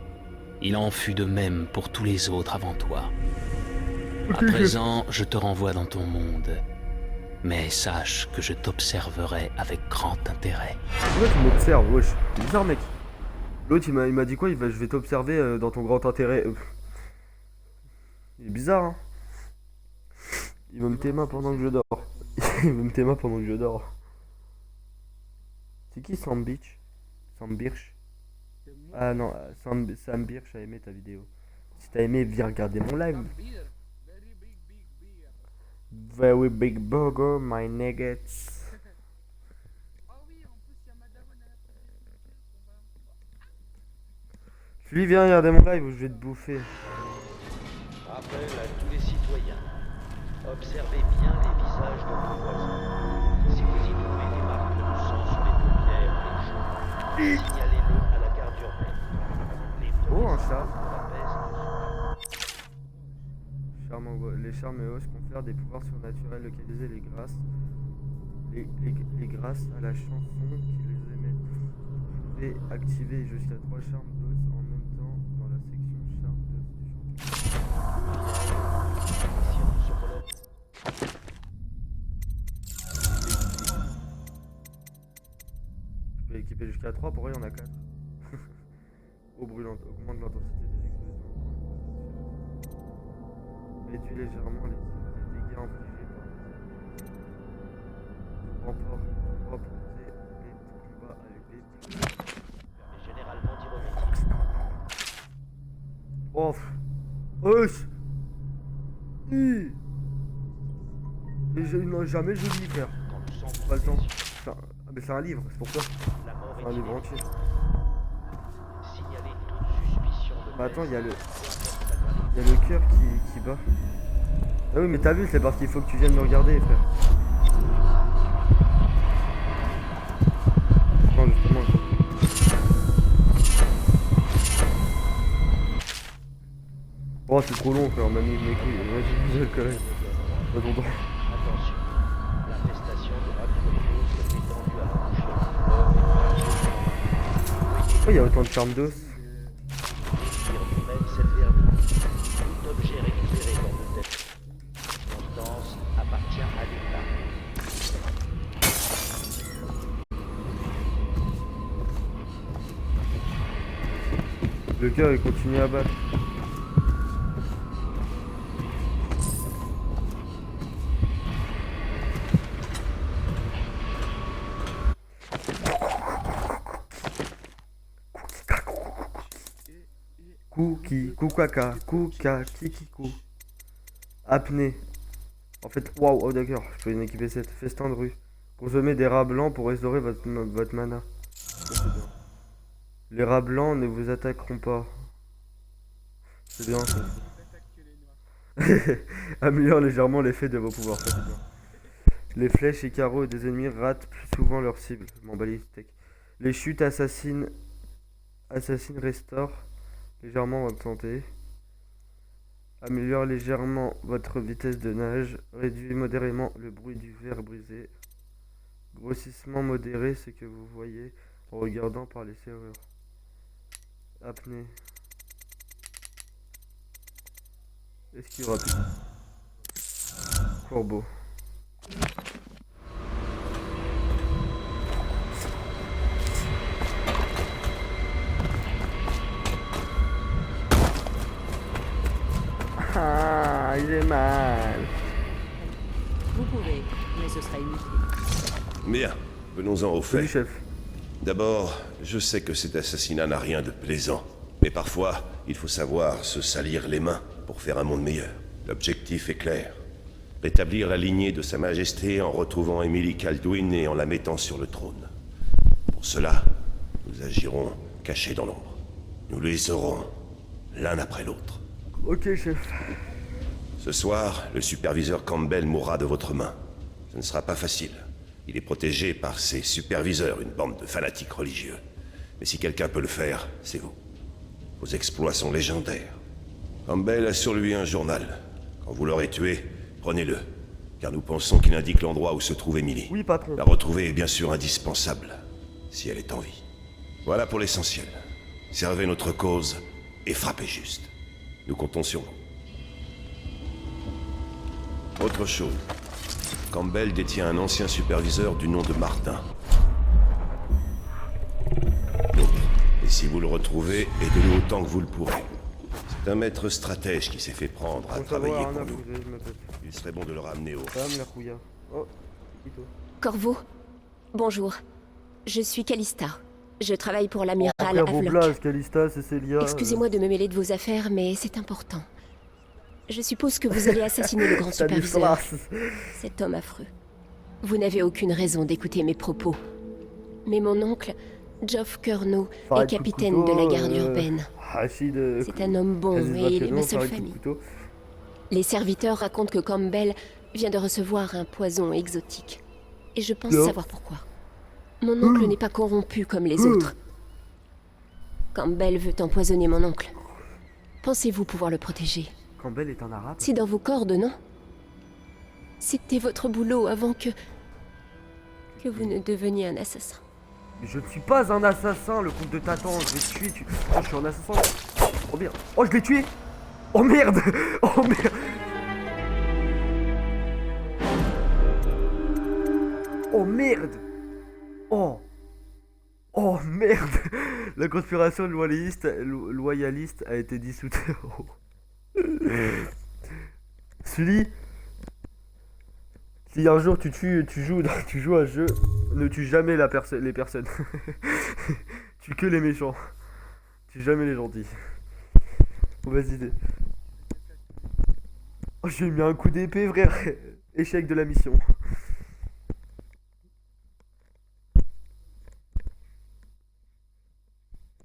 Il en fut de même pour tous les autres avant toi. À présent, je te renvoie dans ton monde. Mais sache que je t'observerai avec grand intérêt. Pourquoi tu m'observes, wesh? C'est bizarre, mec. L'autre, il m'a dit quoi? Je vais t'observer dans ton grand intérêt. Il est bizarre, hein. Il veut me tes mains pendant que je dors. Il veut me tes mains pendant que je dors. C'est qui Sam Birch? Ah non, Sam Birch a aimé ta vidéo. Si t'as aimé, viens regarder mon live. Very big burger, my nuggets. Lui, viens regarder mon live où je vais te bouffer. Rappel à tous les citoyens. Observez bien les visages de vos voisins. Si vous y trouvez des marques de sang sur les paupières ou les joues, signalez-le à la garde urbaine. Les oh, un chat. De Les charmes et os confèrent des pouvoirs surnaturels localisés grâce à la chanson qui les émet. Vous pouvez activer jusqu'à 3 charmes d'os en même temps dans la section charmes d'os du champion. jusqu'à 3, pourquoi il y en a 4? Eau brûlante, augmente l'intensité des explosions. Réduit légèrement les dégâts infligés par remporter les combats avec des Mais généralement d'y remédier. Oh, wesh. Jamais je lis, frère. Pas le temps. Ah, mais c'est un livre, c'est pour ça. C'est un livre entier. Bah attends, il y a le cœur qui bat. Ah oui, mais t'as vu, c'est parce qu'il faut que tu viennes me regarder, frère. Non, justement. Oh, c'est trop long, frère, on m'a mis mes couilles. Vas-y, le collègue. Pas ton temps. Attention, l'infestation de Acrobios est étendue à Pourquoi il y a autant de charme d'os? même cette vermine. Tout objet récupéré dans de telles circonstances appartient à l'État. Le cœur il continue à battre. Kouki, koukaka, kouka, kikikou. Apnée. En fait, waouh, oh d'accord, je peux une équiper 7. Festin de rue. Consommez des rats blancs pour restaurer votre mana. Les rats blancs ne vous attaqueront pas. C'est bien ça. Améliore légèrement l'effet de vos pouvoirs. Ça, c'est bien. Les flèches et carreaux des ennemis ratent plus souvent leur cible. Je m'en bats les steaks. Les chutes assassines restaurent légèrement votre santé. Améliore légèrement votre vitesse de nage. Réduit modérément le bruit du verre brisé. Grossissement modéré, ce que vous voyez en regardant par les serrures. Apnée. Est-ce qu'il y aura plus? Corbeau. Ah, il est mal. Vous pouvez, mais ce sera inutile. Bien, venons-en au fait. Oui, chef. D'abord, je sais que cet assassinat n'a rien de plaisant. Mais parfois, il faut savoir se salir les mains pour faire un monde meilleur. L'objectif est clair. Rétablir la lignée de Sa Majesté en retrouvant Emily Kaldwin et en la mettant sur le trône. Pour cela, nous agirons cachés dans l'ombre. Nous les aurons, l'un après l'autre. Ok, chef. Ce soir, le superviseur Campbell mourra de votre main. Ce ne sera pas facile. Il est protégé par ses superviseurs, une bande de fanatiques religieux. Mais si quelqu'un peut le faire, c'est vous. Vos exploits sont légendaires. Campbell a sur lui un journal. Quand vous l'aurez tué, prenez-le. Car nous pensons qu'il indique l'endroit où se trouve Emily. Oui, patron. La retrouver est bien sûr indispensable, si elle est en vie. Voilà pour l'essentiel. Servez notre cause et frappez juste. Nous comptons sur vous. Autre chose. Campbell détient un ancien superviseur du nom de Martin. Et si vous le retrouvez, aidez-le autant que vous le pourrez. C'est un maître stratège qui s'est fait prendre à travailler pour nous. Il serait bon de le ramener au... Oh, Corvo, bonjour. Je suis Callista. Je travaille pour l'amiral Avloc. Callista, Cecilia... Excusez-moi de me mêler de vos affaires, mais c'est important. Je suppose que vous allez assassiner le grand superviseur. Cet homme affreux. Vous n'avez aucune raison d'écouter mes propos. Mais mon oncle, Geoff Curnow, est capitaine de la garde urbaine. C'est un homme bon et il est ma seule famille. Les serviteurs racontent que Campbell vient de recevoir un poison exotique. Et je pense savoir pourquoi. Mon oncle n'est pas corrompu comme les autres. Campbell veut empoisonner mon oncle. Pensez-vous pouvoir le protéger? Campbell est un arabe? C'est dans vos cordes, non? C'était votre boulot avant que vous ne deveniez un assassin. Mais je ne suis pas un assassin, le comte de Tatan, je vais te tuer, Oh, je suis un assassin. Oh merde. Oh, je l'ai tué. Oh merde. Oh merde. Oh merde. Oh. Oh merde. La conspiration loyaliste a été dissoute. Sully, si un jour tu joues à un jeu, ne tue jamais les personnes. Tue que les méchants. Tue jamais les gentils. Bon, vas-y. Oh, j'ai mis un coup d'épée, frère. Échec de la mission.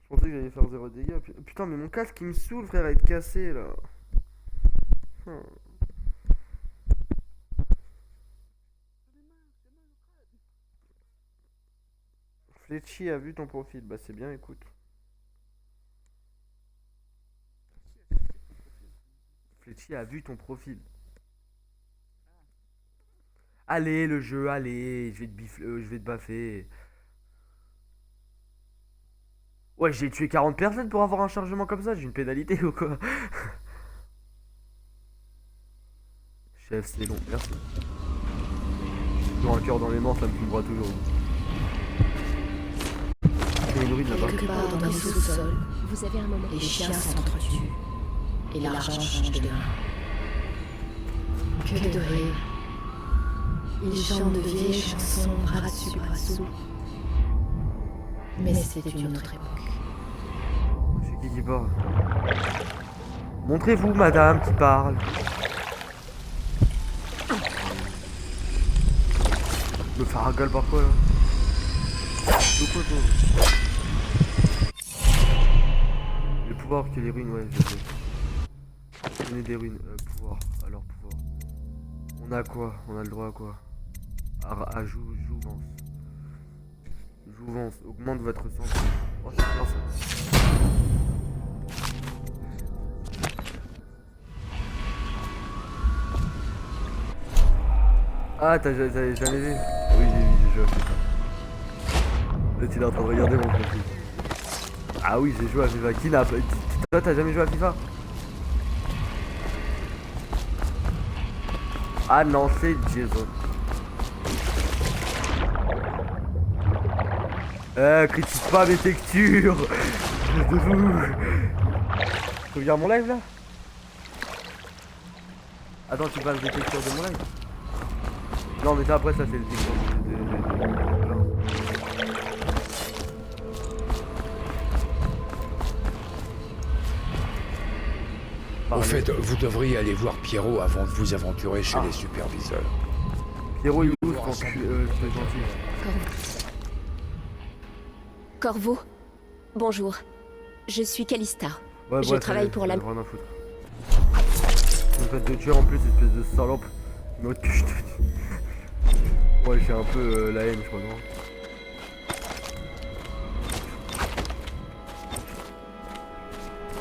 Je pensais que j'allais faire 0 dégâts. Putain, mais mon casque il me saoule, frère, à être cassé là. Fletchy a vu ton profil. Bah, c'est bien, écoute. Fletchy a vu ton profil. Allez, le jeu, allez. Je vais te baffer. Ouais, j'ai tué 40 personnes pour avoir un chargement comme ça. J'ai une pénalité ou quoi? Chef, c'est long, merci. Toujours un cœur dans les morts, ça me filmera toujours. Il y a une rue là-bas. Quelque part dans le sous-sol, Vous avez un moment. les chiens s'entretuent. Et l'argent change de main. Que de rire. Ils chantent de vieilles chansons, bras dessus, bras dessous. Mais c'était une autre époque. C'est qui parle? Montrez-vous, madame, qui parle. Me faire un gueule par quoi là? Le pouvoir que les ruines, ouais, je sais. Je connais des ruines. Pouvoir, alors pouvoir. On a quoi? On a le droit à quoi? À jouvence. Jouvence, augmente votre santé. Oh, c'est bien ça. Ah, t'as jamais vu? Oui, j'ai joué à FIFA. Là, tu es en train de regarder mon profil. Ah oui, j'ai joué à FIFA. Qui n'a pas... Toi, t'as jamais joué à FIFA? Ah non, c'est Jason. Critique pas mes textures. De vous. Tu regardes mon live là? Attends, tu passes des textures de mon live? Non mais ça après ça c'est le texture Au fait, vous devriez aller voir Pierrot avant de vous aventurer chez les superviseurs. Pierrot il est où? Je pense que c'est gentil. Corvo, bonjour. Je suis Callista. Ouais, je travaille pour la... Rien à foutre. Vous me faites de tuer en plus, espèce de salope. Mais que je te dis. Ouais, j'ai un peu la haine, je crois, non?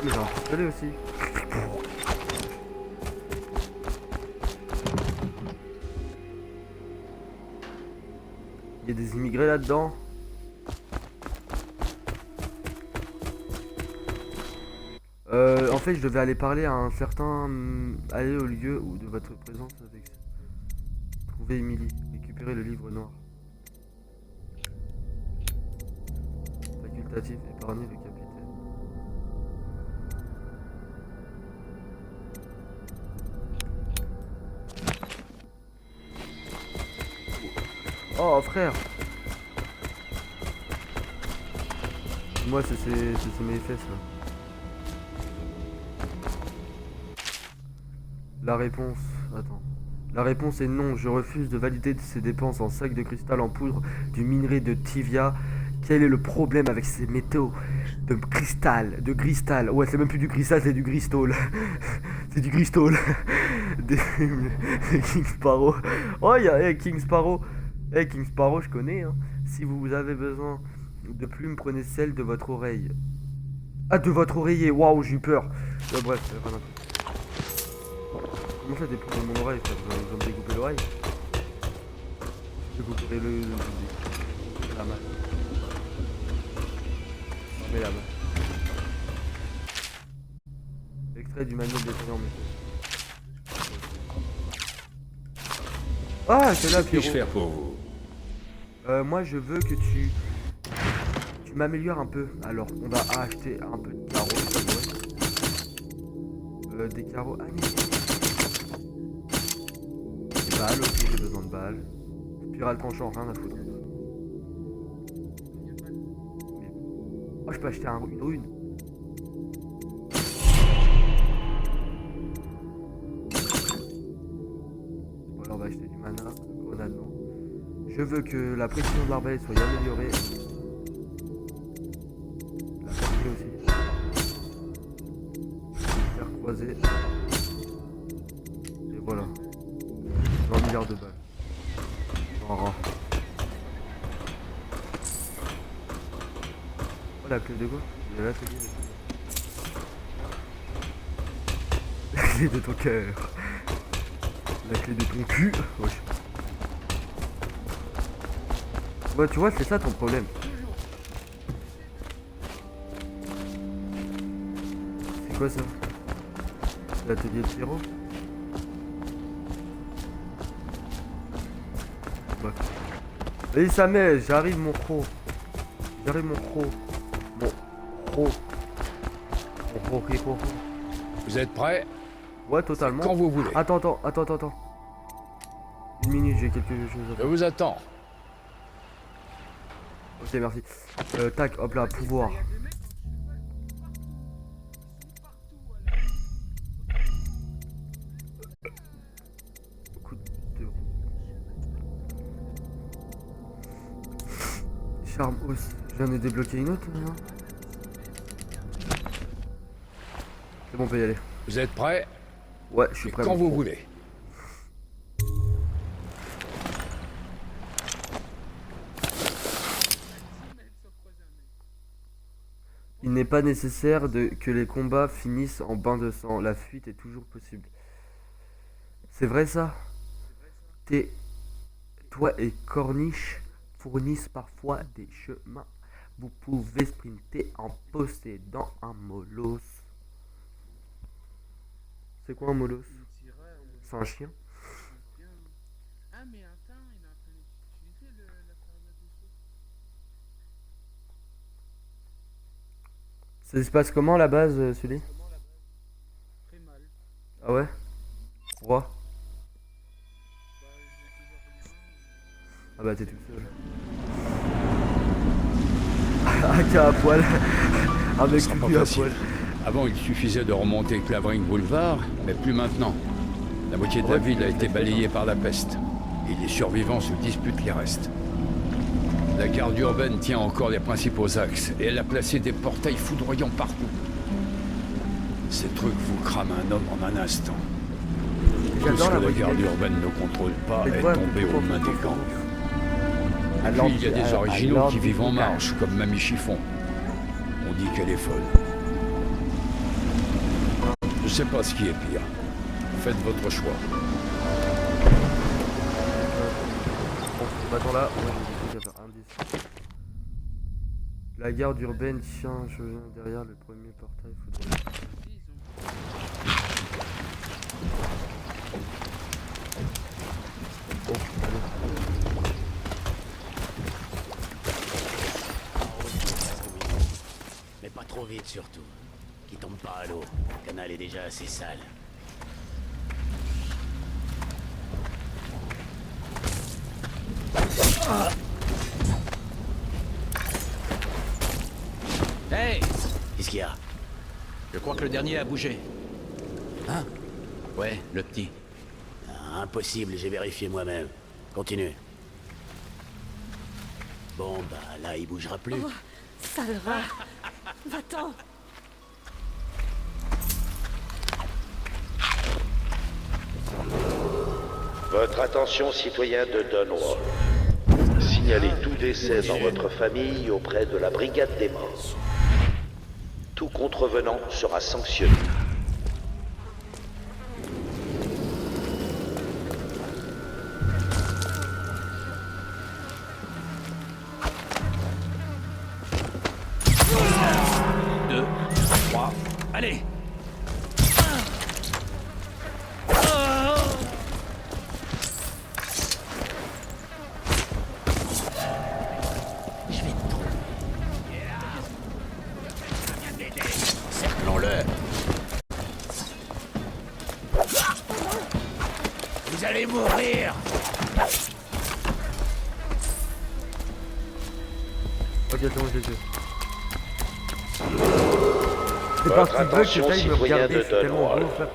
Mais j'ai un pistolet aussi. Il y a des immigrés là-dedans. En fait, je devais aller parler à un certain... aller au lieu où de votre présence avec... Trouver Emily. Récupérer le livre noir. Facultatif. Épargner le capitaine. Oh, frère. Moi, c'est mes fesses, là. La réponse... Attends. La réponse est non. Je refuse de valider ces dépenses en sac de cristal en poudre du minerai de Tivia. Quel est le problème avec ces métaux de cristal? De cristal. Ouais, c'est même plus du cristal, c'est du cristol. C'est du cristol. De King Sparrow. Oh, il y a King Sparrow. King Sparrow, je connais. Hein. Si vous avez besoin de plumes, prenez celle de votre oreille. Ah, de votre oreiller. Waouh, j'ai eu peur. Bref, rien à foutre. Comment ça dépend de mon oreille, frère? Je vais me découper l'oreille. Je découperai la main. Mais la main. Extrait du manuel détaillant, monsieur. Ah, c'est là, Pierrot. Que puis-je faire pour vous? Moi, je veux que tu tu m'améliores un peu. Alors, on va acheter un peu de carreaux. Des carreaux. Ah, mais... Des balles, ok, j'ai besoin de balles. Spirale tranchant, rien à foutre. Oh, je peux acheter une rune. Voilà, on va acheter du mana. Grenade, non. Je veux que la précision de l'arbalète soit améliorée. La portée aussi. Faire croiser. Et voilà. 20 milliards de balles. En rang. Oh, la clé de quoi? Il est là, c'est bien. La clé de ton cœur. La clé de ton cul. Wesh. Ouais, tu vois, c'est ça ton problème. C'est quoi ça? L'atelier de Pierrot? Ouais. Vas-y, ça met, j'arrive mon pro. J'arrive mon pro. Mon pro. Mon pro. Vous êtes prêts? Ouais, totalement. Quand vous voulez. Attends. Une minute, j'ai quelque chose à faire. Je vous attends. Ok, merci. Tac, hop là, pouvoir. Coup de roue. Charme aussi. Je viens de débloquer une autre, non? C'est bon, on peut y aller. Vous êtes prêts? Ouais, je suis prêt. Quand vous voulez. Il n'est pas nécessaire que les combats finissent en bain de sang. La fuite est toujours possible. C'est vrai ça? Toi et Corniche fournissent parfois des chemins. Vous pouvez sprinter en possédant un molosse. C'est quoi un molosse? C'est un chien? Ah, mais attends, il est en train d'utiliser la carrière de saut. Ça se passe comment à la base, Sully? Très mal. Ah ouais? Pourquoi? Ah bah t'es tout seul. AK à poil. Un mec Pas tout à facile. poil. Avant, il suffisait de remonter Clavering Boulevard, mais plus maintenant. La moitié de la ville a été balayée par la peste. Et les survivants se disputent les restes. La garde urbaine tient encore les principaux axes, et elle a placé des portails foudroyants partout. Ces trucs vous crament un homme en un instant. Tout ce que la garde urbaine ne contrôle pas est tombé aux mains des gangs. Et puis il y a des originaux qui vivent en marche, comme Mamie Chiffon. On dit qu'elle est folle. Je sais pas ce qui est pire. Faites votre choix. Bon, attends là, ouais, j'ai des trucs à faire. Indice. La garde urbaine, tiens, je viens derrière le premier portail. Bon, allez. Mais pas trop vite surtout. Qui tombe pas à l'eau. Le canal est déjà assez sale. Hey! Qu'est-ce qu'il y a? Je crois que le dernier a bougé. Hein? Ouais, le petit. Ah, impossible, j'ai vérifié moi-même. Continue. Bon, bah là, il bougera plus. Oh, sale rat. Va-t'en. Votre attention, citoyen de Dunwall. Signalez tout décès dans votre famille auprès de la Brigade des Morts. Tout contrevenant sera sanctionné. Deux, trois, allez! Vous allez mourir. Ok, c'est bon, j'ai tué. C'est Votre parti bug, attention, c'est ça, il me citoyen regardait, de je suis tellement Dunwall. gros, frère.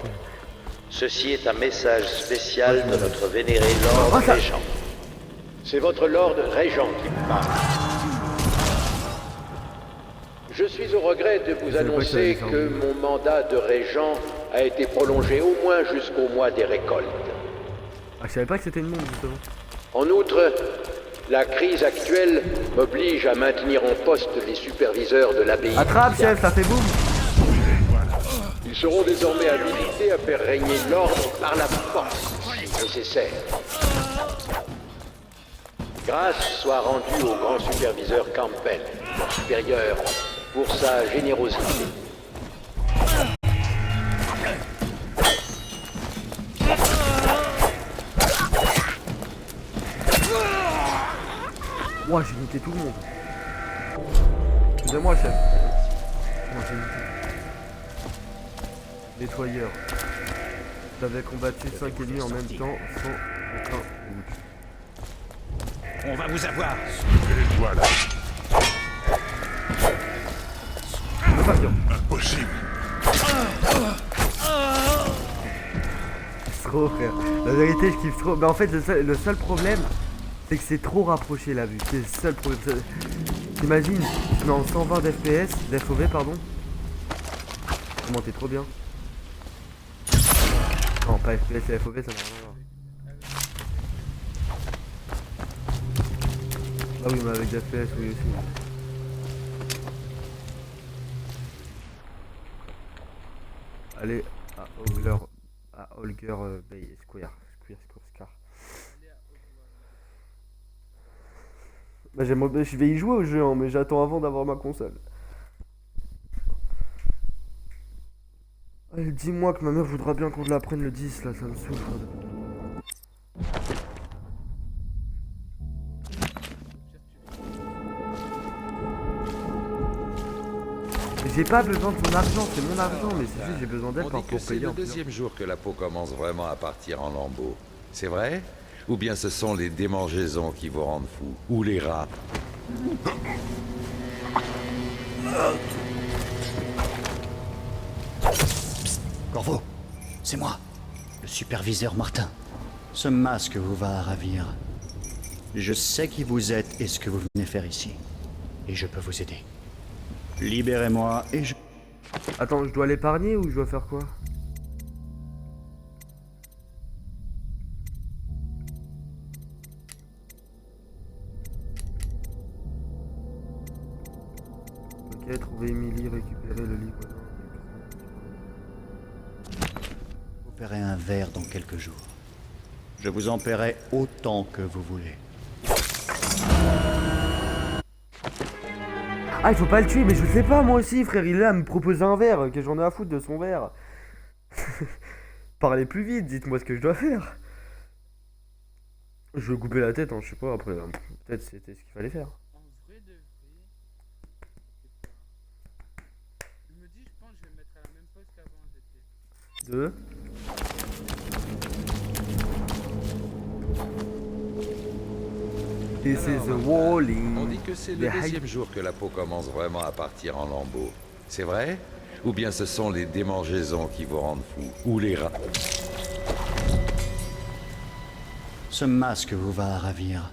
Ceci est un message spécial de notre vénéré Lord Régent. C'est votre Lord Régent qui me parle. Je suis au regret de vous annoncer que mon mandat de Régent a été prolongé au moins jusqu'au mois des récoltes. Ah, je savais pas que c'était une bombe, justement. En outre, la crise actuelle m'oblige à maintenir en poste les superviseurs de l'abbaye. Attrape, chef, ça fait boum. Ils seront désormais habilités à faire régner l'ordre par la force, si nécessaire. Grâce soit rendue au grand superviseur Campbell, mon supérieur, pour sa générosité. Moi, j'ai niqué tout le monde. Excusez-moi, chef. Moi, j'ai niqué. Nettoyeur. J'avais combattu 5 ennemis en même temps sans aucun doute. On va vous avoir. Voilà. Impossible. C'est trop, frère. La vérité, je kiffe trop. Mais en fait, le seul problème, c'est que c'est trop rapproché la vue. C'est le seul problème. T'imagines, je mets en 120 d'FPS, d'FOV, pardon. Comment t'es trop bien. Non, pas FPS et FOV, ça n'a rien à voir. Ah oui, mais avec des FPS, oui aussi. Allez, à Holger Bay Square. Bah, je vais y jouer au jeu, hein, mais j'attends avant d'avoir ma console. Allez, dis-moi que ma mère voudra bien qu'on la prenne le 10, là, ça me saoule. J'ai pas besoin de ton argent, c'est mon argent, mais c'est juste j'ai besoin d'aide pour payer. C'est le deuxième jour que la peau commence vraiment à partir en lambeaux. C'est vrai? Ou bien ce sont les démangeaisons qui vous rendent fou? Ou les rats? Psst, Corvo, c'est moi, le superviseur Martin. Ce masque vous va ravir. Je sais qui vous êtes et ce que vous venez faire ici. Et je peux vous aider. Libérez-moi et je... Attends, je dois l'épargner ou je dois faire quoi? Ok, trouver Emily, récupérer le livre. vous paierai un verre dans quelques jours. Je vous en paierai autant que vous voulez. Ah, il faut pas le tuer, mais je sais pas, moi aussi, frère, il est là à me proposer un verre, que j'en ai à foutre de son verre. Parlez plus vite, dites-moi ce que je dois faire. Je vais couper la tête, hein, je sais pas, après, peut-être c'était ce qu'il fallait faire. En vrai de vrai, je me dis, je pense que je vais me mettre à la même pause qu'avant j'étais. Deux. This is a walling. On dit que c'est le deuxième jour que la peau commence vraiment à partir en lambeaux. C'est vrai? Ou bien ce sont les démangeaisons qui vous rendent fou? Ou les rats? Ce masque vous va ravir.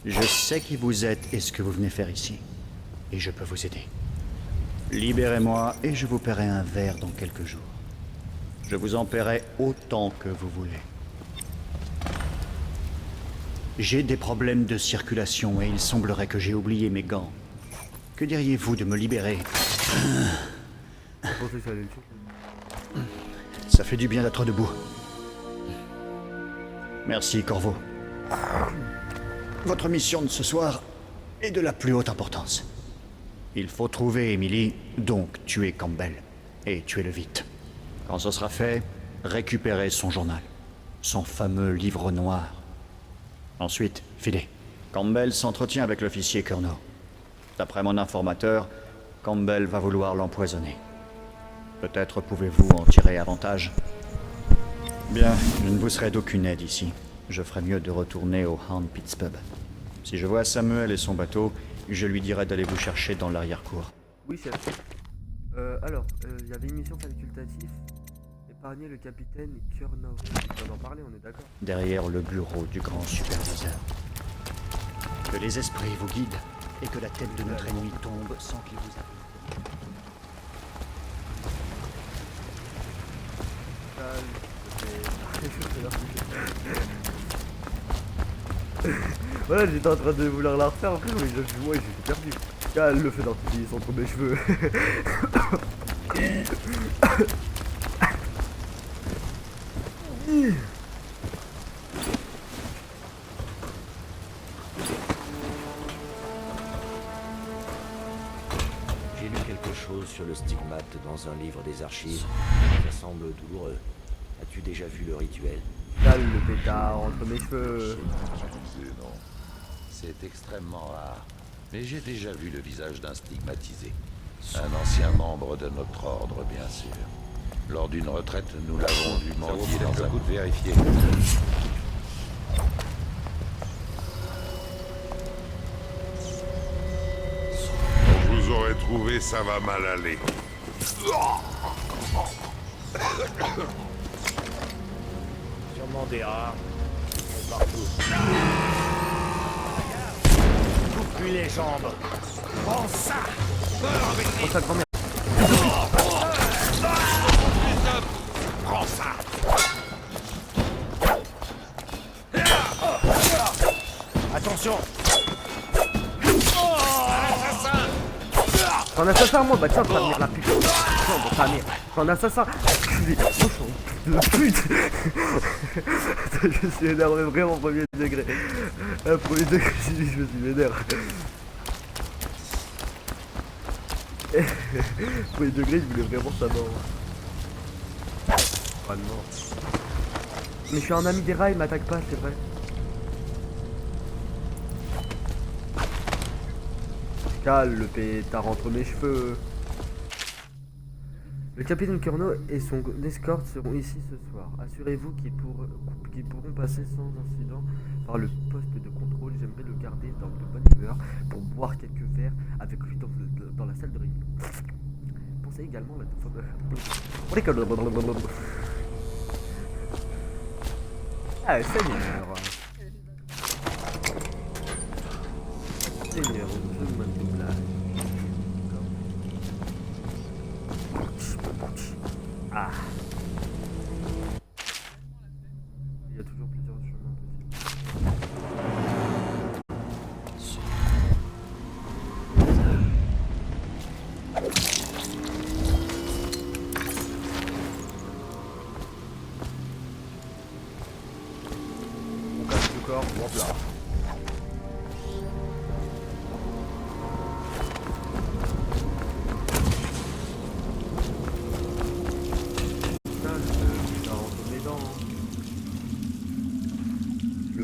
Je sais qui vous êtes et ce que vous venez faire ici. Et je peux vous aider. Libérez-moi et je vous paierai un verre dans quelques jours. Je vous en paierai autant que vous voulez. J'ai des problèmes de circulation et il semblerait que j'ai oublié mes gants. Que diriez-vous de me libérer? Ça fait du bien d'être debout. Merci, Corvo. Votre mission de ce soir est de la plus haute importance. Il faut trouver Emily, donc tuer Campbell. Et tuer-le vite. Quand ce sera fait, récupérez son journal. Son fameux livre noir. Ensuite, filez. Campbell s'entretient avec l'officier Curnow. D'après mon informateur, Campbell va vouloir l'empoisonner. Peut-être pouvez-vous en tirer avantage. Bien, je ne vous serai d'aucune aide ici. Je ferais mieux de retourner au Horn Pits Pub. Si je vois Samuel et son bateau, je lui dirai d'aller vous chercher dans l'arrière-cour. Oui, chef. Alors, il y avait une mission facultative. Épargner le capitaine Kurnov. On va en parler, on est d'accord. Derrière le bureau du grand superviseur. Que les esprits vous guident et que la tête de notre ennemi tombe sans qu'il vous arrive. Voilà, j'étais en train de vouloir la refaire, après mais moi j'étais perdu. Cal le fait d'artifice entre mes cheveux. J'ai lu quelque chose sur le stigmate dans un livre des archives. Ça semble douloureux. As-tu déjà vu le rituel? Cal le pétard entre mes cheveux. Non. C'est extrêmement rare. Mais j'ai déjà vu le visage d'un stigmatisé. Un ancien membre de notre ordre, bien sûr. Lors d'une retraite, nous l'avons vu mendier dans un coup de vérifier. Quand je vous aurais trouvé, ça va mal aller. Sûrement des rats. Partout. Coupe-lui les jambes. Prends ça. Prends ça, grand-mère. Prends ça. Attention. T'es un assassin, moi, bah tiens, ta mère, la pute. Tiens, ta mère. T'es un assassin. Enculé. De pute. Je suis énervé vraiment premier degré. Premier degré, je me suis énervé. Premier degré, je voulais vraiment sa mort. Pas de mort. Mais je suis un ami des rats, il m'attaque pas, c'est vrai. Cale le pétard entre mes cheveux. Le capitaine Kurnov et son escorte seront ici ce soir. Assurez-vous qu'ils pourront passer sans incident par le poste de contrôle. J'aimerais le garder dans de bonne humeur pour boire quelques verres avec lui dans la salle de réunion. Pensez également à la... Ah, Seigneur. Seigneur, je me demande de blague. Ah. Il y a toujours plusieurs chemins possibles. On casse le corps, hop là.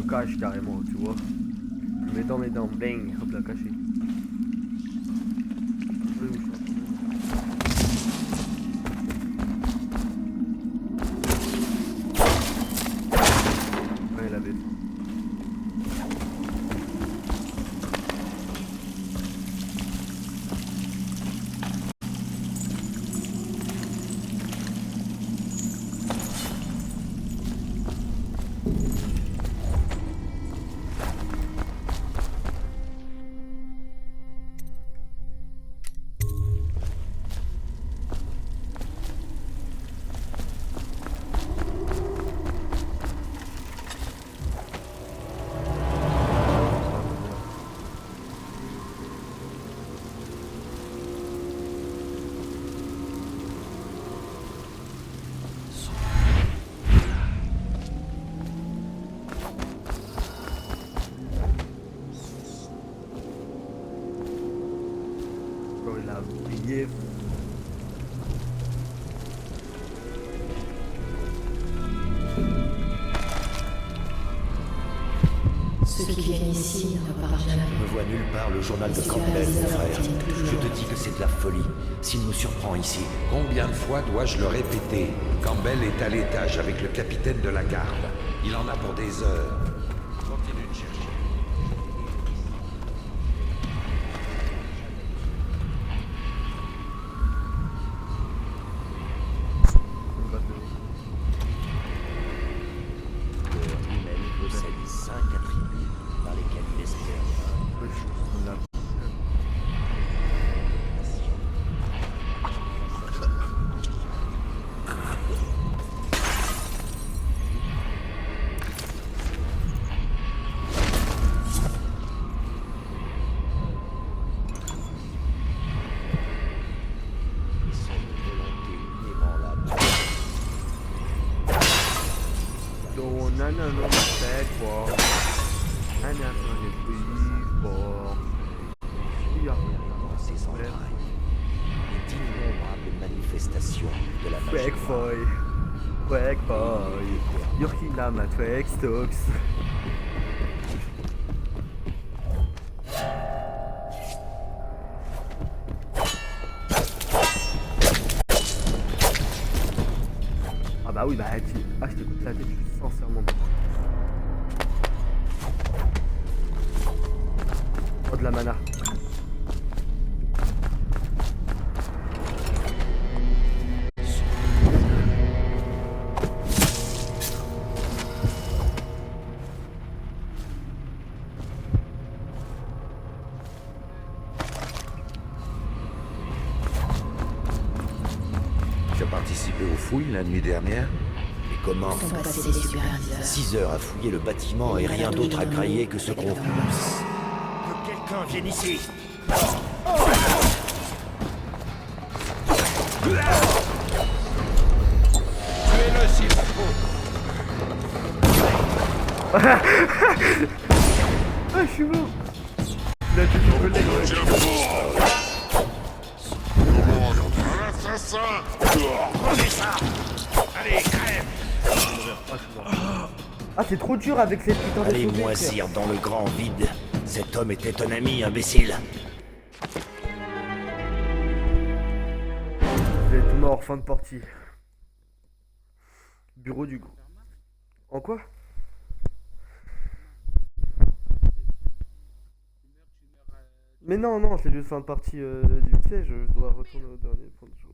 Cache carrément, tu vois. Je mets dans mes dents, bang, hop là, caché. Ouais, il avait faim. Il a oublié. Ce ceux qui viennent ici ne repartent jamais. Je ne vois nulle part le journal de Campbell, mon frère. Je te dis que c'est de la folie. S'il nous surprend ici... Combien de fois dois-je le répéter? Campbell est à l'étage avec le capitaine de la garde. Il en a pour des heures. Continue de chercher. Lui-même possède 5 attributs par lesquels il espère. Ma Twix Tox. Ah bah oui, bah je t'écoute la tête, je suis sincèrement oh, de la mana. Fouille la nuit dernière? Et comment? 6 heures à fouiller le bâtiment et rien d'autre à grailler que ce qu'on pousse. Que quelqu'un vienne ici! Tuez-le s'il faut! Ah, je suis mort! Il a toujours le leg. L'assassin! Prenez ça! Allez, crève! Ah, c'est trop dur avec ces putains de Allez moisir dans le grand vide. Cet homme était ton ami, imbécile. Vous êtes mort, fin de partie. Bureau du groupe. En quoi? Mais non, non, c'est juste fin de partie du fait, je dois retourner au dernier point de jour.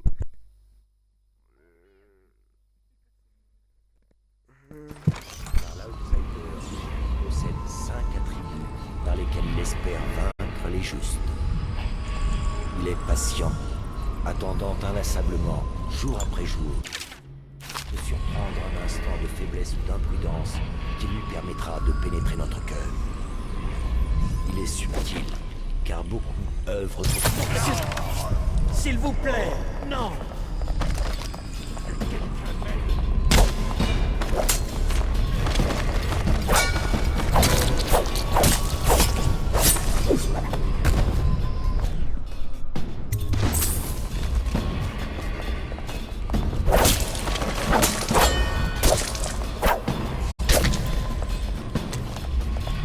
L'outsider possède 5 attributs par lesquels il espère vaincre les justes. Il est patient, attendant inlassablement, jour après jour, de surprendre un instant de faiblesse ou d'imprudence qui lui permettra de pénétrer notre cœur. Il est subtil, car beaucoup œuvrent pour... S'il vous plaît, non!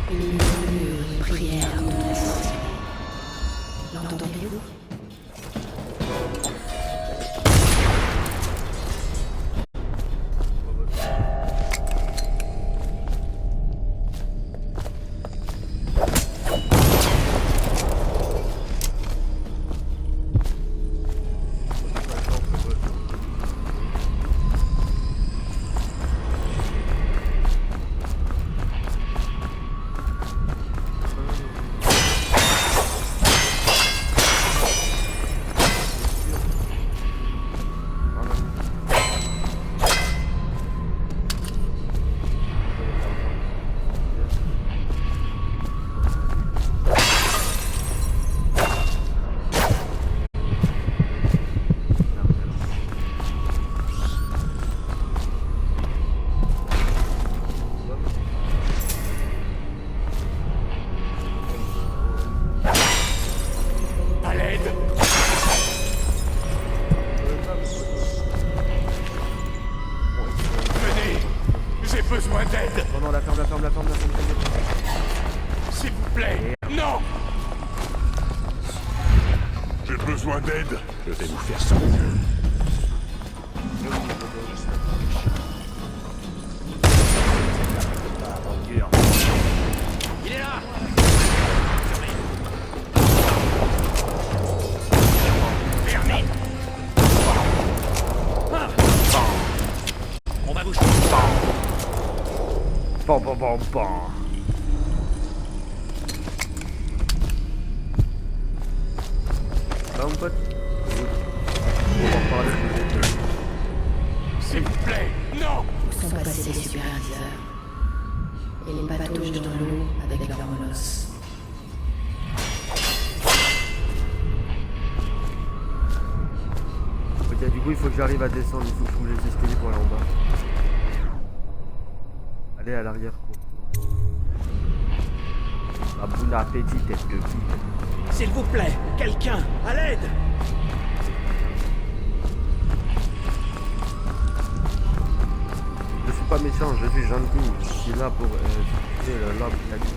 Une prière de la sorcière. L'entendez-vous? Non, non, la ferme. S'il vous plaît, non! J'ai besoin d'aide. Je vais vous faire sortir. Il est là! Termine! On va vous shooter. Bon. Là, mon pote. On va en parler. S'il vous plaît, non! Où sont passés les superviseurs? Et les patauges dans l'eau avec leurs molosses. Ok, du coup, il faut que j'arrive à descendre. Il faut que je trouve les escaliers pour aller en bas. Allez, à l'arrière, cours. La boule à appétit, tête de qui? S'il vous plaît, quelqu'un, à l'aide! Je suis pas méchant, je suis gentil. Je suis là pour tuer l'arbre qui a dit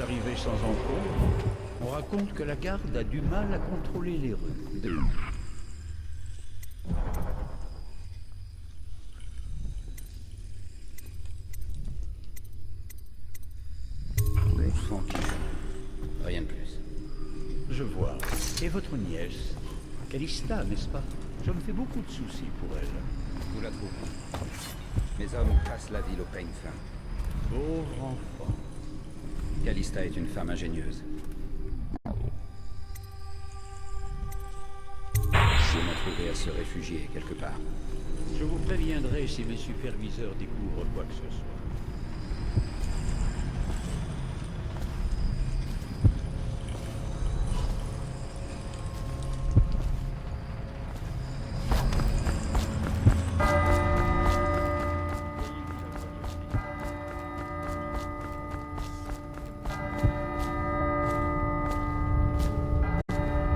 arrivé sans encombre. On raconte que la garde a du mal à contrôler les rues. On sent qu'il joue. Rien de plus. Je vois. Et votre nièce, Calista, n'est-ce pas? Je me fais beaucoup de soucis pour elle. Vous la trouvez. Mes hommes cassent la ville au peigne fin. Pauvre enfant. Calista est une femme ingénieuse. Je m'en trouverai à se réfugier quelque part. Je vous préviendrai si mes superviseurs découvrent quoi que ce soit.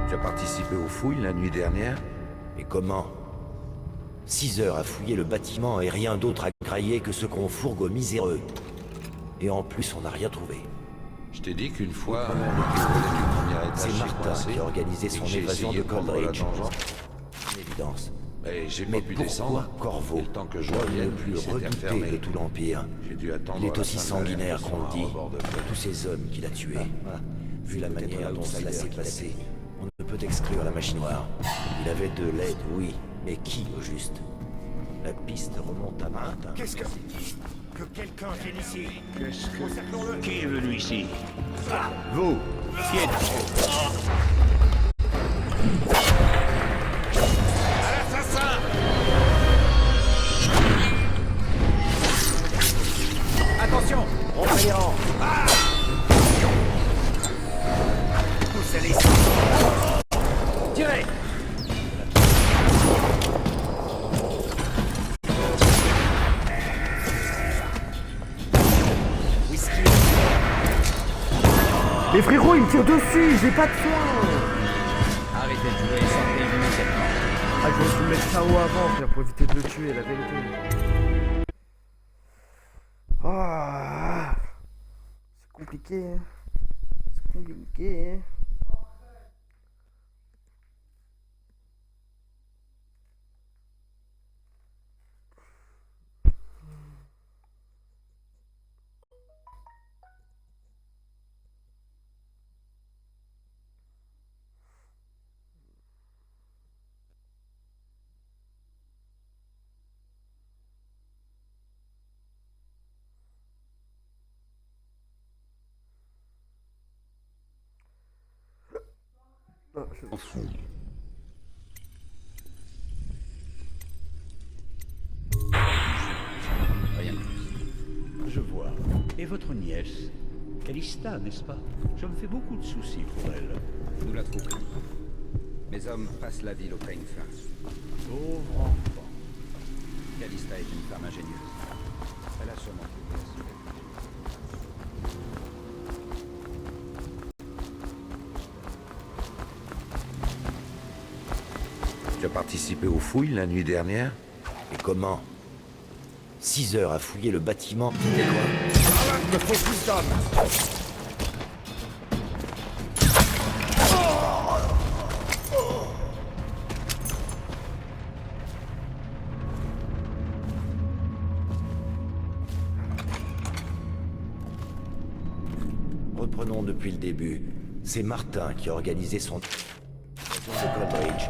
Tu as participé aux fouilles la nuit dernière? Et comment? 6 heures à fouiller le bâtiment et rien d'autre à grailler que ce qu'on fourgue aux miséreux. Et en plus, on n'a rien trouvé. Je t'ai dit qu'une fois, le premier étage c'est Martin qui a organisé son évasion de Coldridge. Une évidence. Mais pourquoi descendre Corvo, tant que je l'homme le revienne, plus il s'était redouté refermé. de tout l'Empire? Il est aussi sanguinaire qu'on le dit. Tous ces hommes qu'il a tués. Vu la manière dont cela s'est passé, on ne peut exclure la machine noire. Il avait de l'aide, oui, mais qui au juste? La piste remonte à Martin. Qu'est-ce que quelqu'un vienne ici? Qui est venu ici? Vous. Qui êtes-vous? À l'assassin! Attention! Compagnon! Poussez-les ici! Tirez! Les frérots, ils me tirent dessus, j'ai pas de soin. Arrêtez de jouer, sortez Ah, je vais vous mettre KO avant, frère, pour éviter de le tuer, la vérité. Ah, c'est compliqué, hein. C'est compliqué, hein. En fou. Rien de plus. Je vois. Et votre nièce Calista, n'est-ce pas? Je me fais beaucoup de soucis pour elle. Nous la trouverons. Mes hommes passent la ville au peigne fin. Pauvre enfant. Calista est une femme ingénieuse. Elle a sûrement trouvé à se réfugier. Tu as participé aux fouilles la nuit dernière? Et comment? 6 heures à fouiller le bâtiment. Et quoi? Il me faut plus d'hommes! Reprenons depuis le début. C'est Martin qui a organisé son... de Goldridge.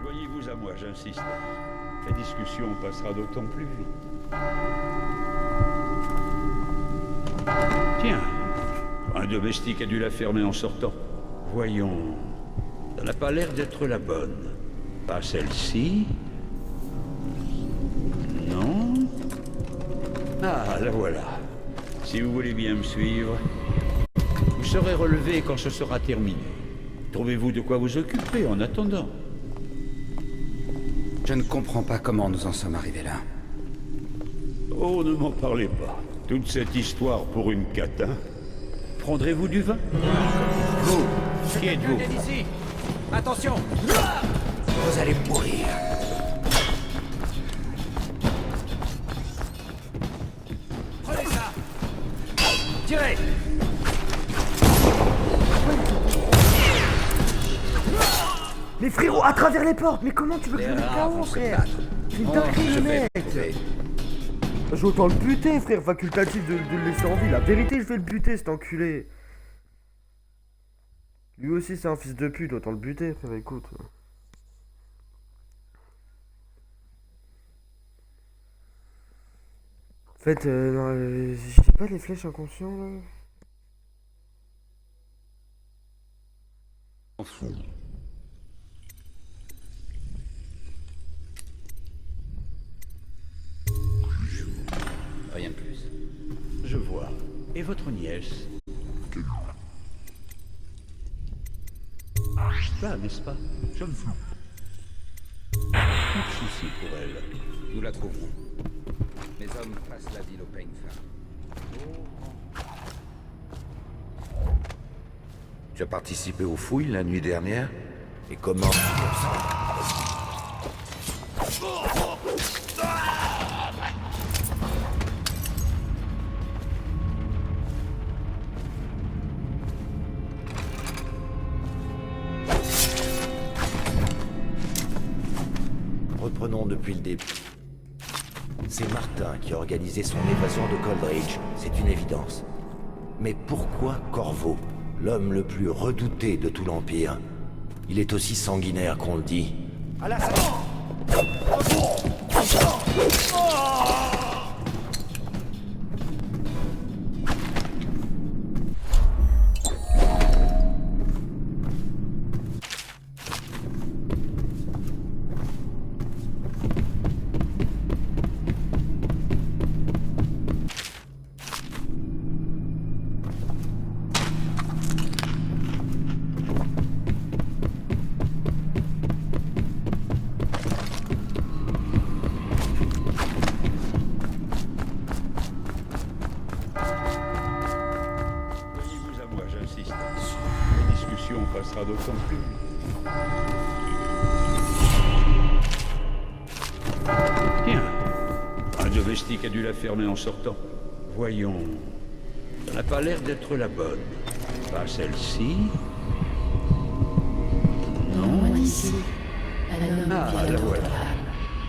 Joignez-vous à moi, j'insiste. La discussion passera d'autant plus vite. Tiens, un domestique a dû la fermer en sortant. Voyons, ça n'a pas l'air d'être la bonne. Pas celle-ci. Non. Ah, la voilà. Si vous voulez bien me suivre, vous serez relevé quand ce sera terminé. Trouvez-vous de quoi vous occuper en attendant. Je ne comprends pas comment nous en sommes arrivés là. Oh, ne m'en parlez pas. Toute cette histoire pour une catin. Prendrez-vous du vin? Vous, qui êtes-vous? Ici. Attention! Vous allez mourir. Prenez ça! Tirez! Mais frérot, à travers les portes, mais comment tu veux que je le KO, frère? C'est une dinguerie, le mec. Je vais autant le buter, frère, facultatif de le laisser en vie. La vérité, je vais le buter, cet enculé. Lui aussi, c'est un fils de pute, autant le buter, frère, écoute. En fait, non, j'ai pas les flèches inconscients, là. En fou. Rien de plus. Je vois. Et votre nièce? Là, n'est-ce pas? Je me fous. Pas de soucis pour elle. Nous la trouverons. Mes hommes passent la ville au peigne fin. Tu as participé aux fouilles la nuit dernière? Et comment? Reprenons depuis le début. C'est Martin qui a organisé son évasion de Goldridge, c'est une évidence. Mais pourquoi Corvo, l'homme le plus redouté de tout l'Empire? Il est aussi sanguinaire qu'on le dit. À la plus. Tiens, un domestique a dû la fermer en sortant. Voyons. Ça n'a pas l'air d'être la bonne. Pas celle-ci. Non, ici. Ah, la voilà.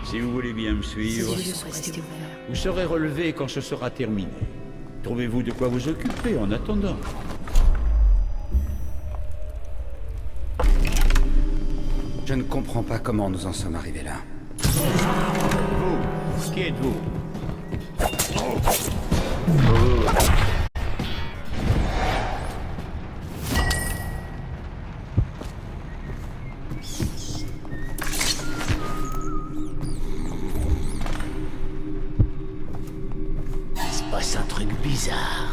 Si vous voulez bien me suivre, vous serez relevé quand ce sera terminé. Trouvez-vous de quoi vous occuper en attendant. Je ne comprends pas comment nous en sommes arrivés là. Vous, qui êtes-vous? Il se passe un truc bizarre.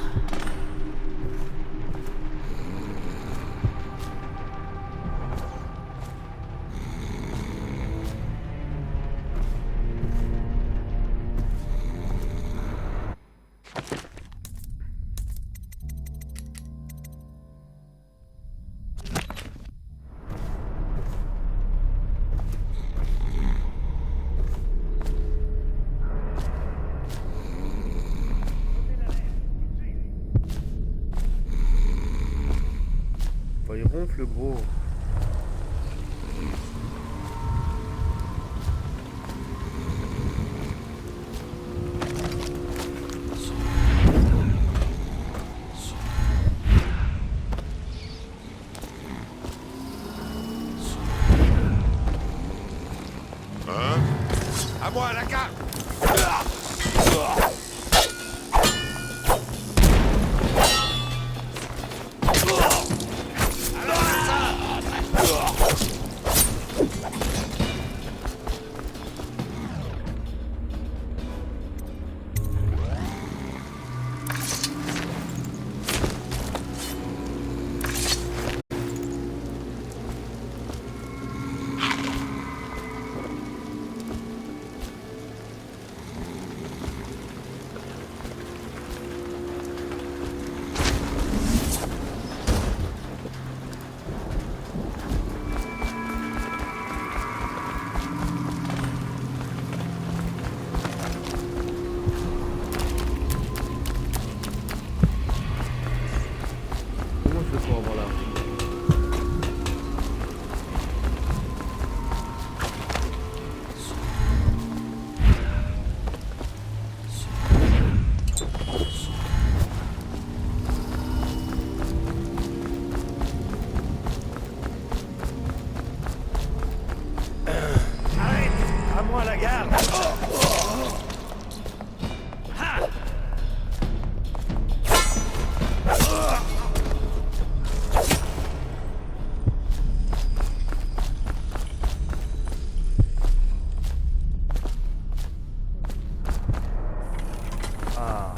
Bah, il ronfle le gros. Hein? À moi, la carte! Comment je fais pour avoir l'argent? Arrête! À moi la garde! Ah.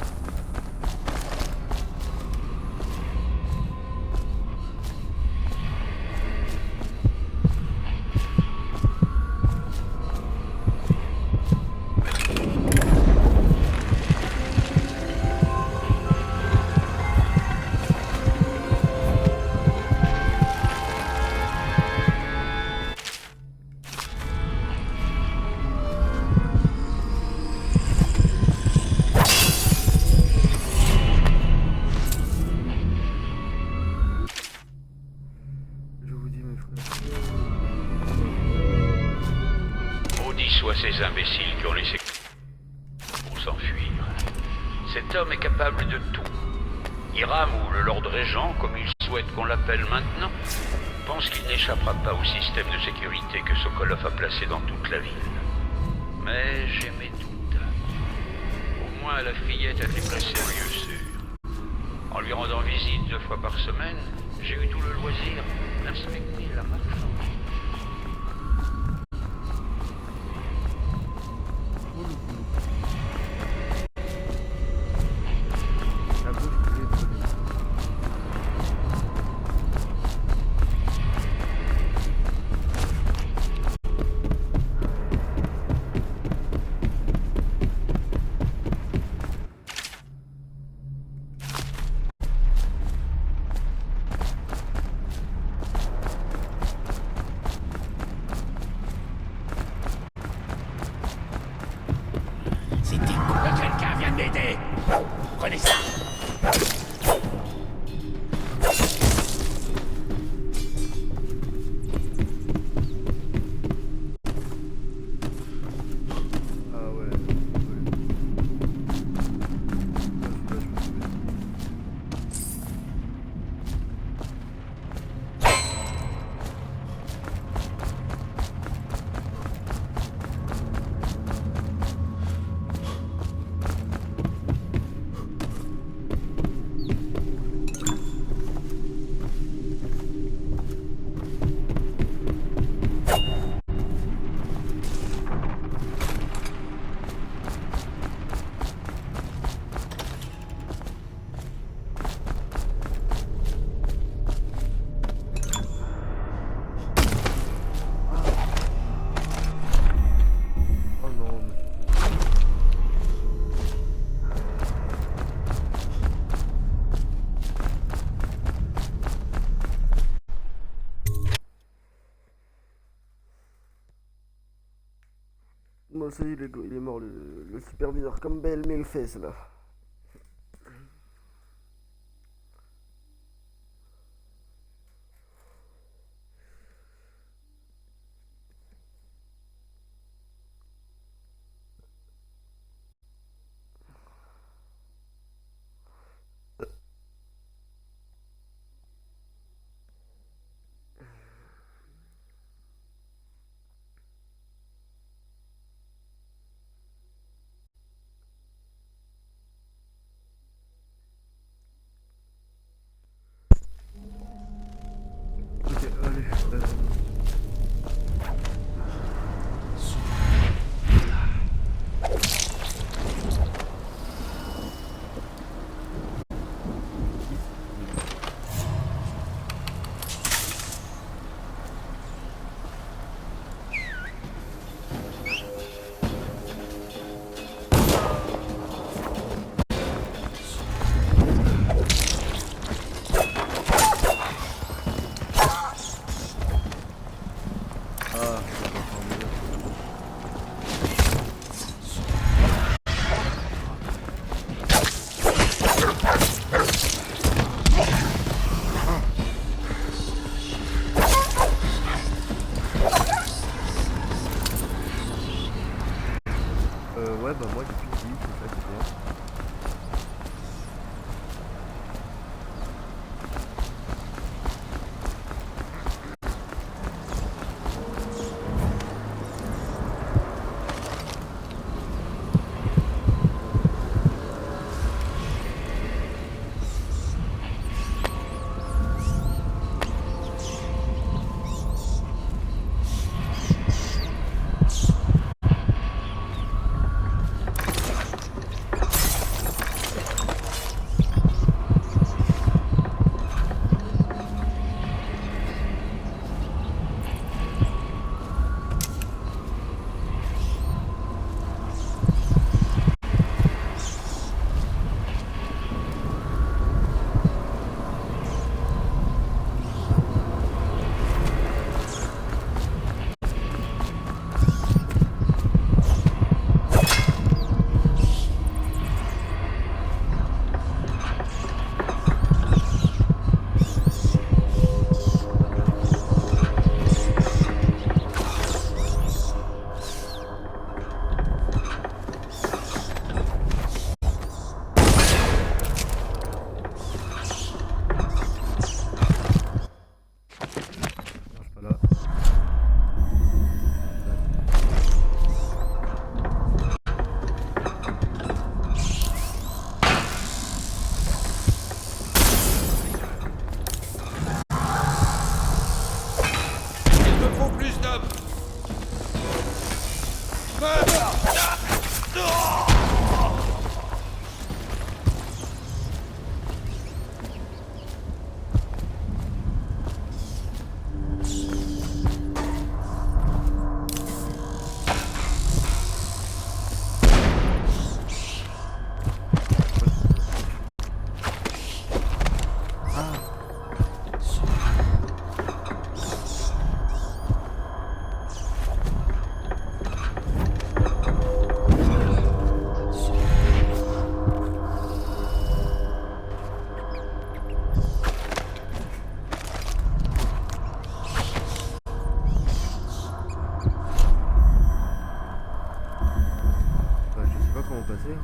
Je vous dis mes frères. Maudits soient ces imbéciles qui ont laissé pour s'enfuir. Cet homme est capable de tout. Hiram, ou le Lord Régent, comme il souhaite qu'on l'appelle maintenant, pense qu'il n'échappera pas au système de sécurité que Sokolov a placé dans toute la ville. Mais j'ai mes doutes. Au moins, la fillette a été placée en lieu sûr. En lui rendant visite 2 fois par semaine, j'ai eu tout le loisir d'inspecter la marchandise. La bouche qui est brûlée. Bon, ça y est, il est mort, le superviseur Campbell met le fesse là. Ok, allez. Ouais, bah moi depuis le début, c'est ça qui est bien. passer.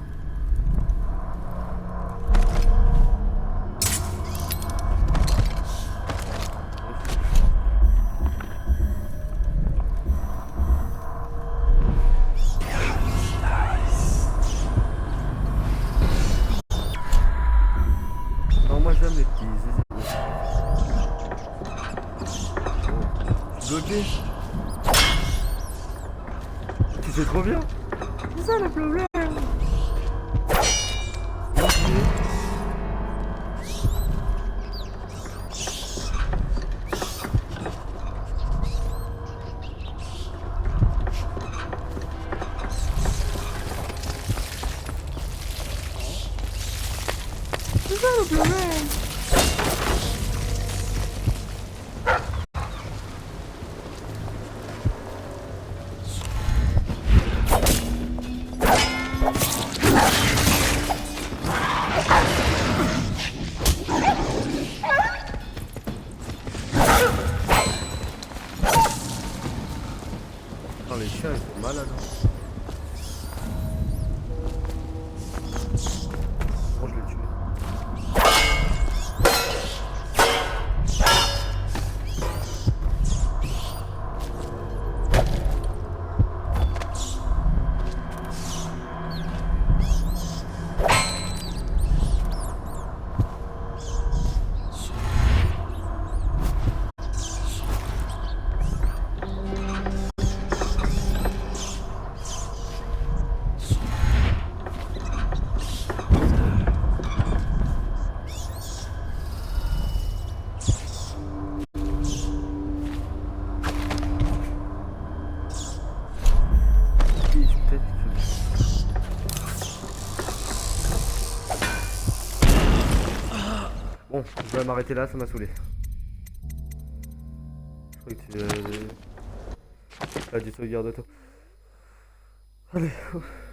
Non, moi j'aime les petits. Je suis bloqué. C'est trop bien. C'est ça le problème. C'est ça le problème. Putain, les chiens ils sont malades. Bon, je l'ai tué. Bon, je vais m'arrêter là, ça m'a saoulé. Je crois que tu as du sauvegarde auto. Allez, ouf.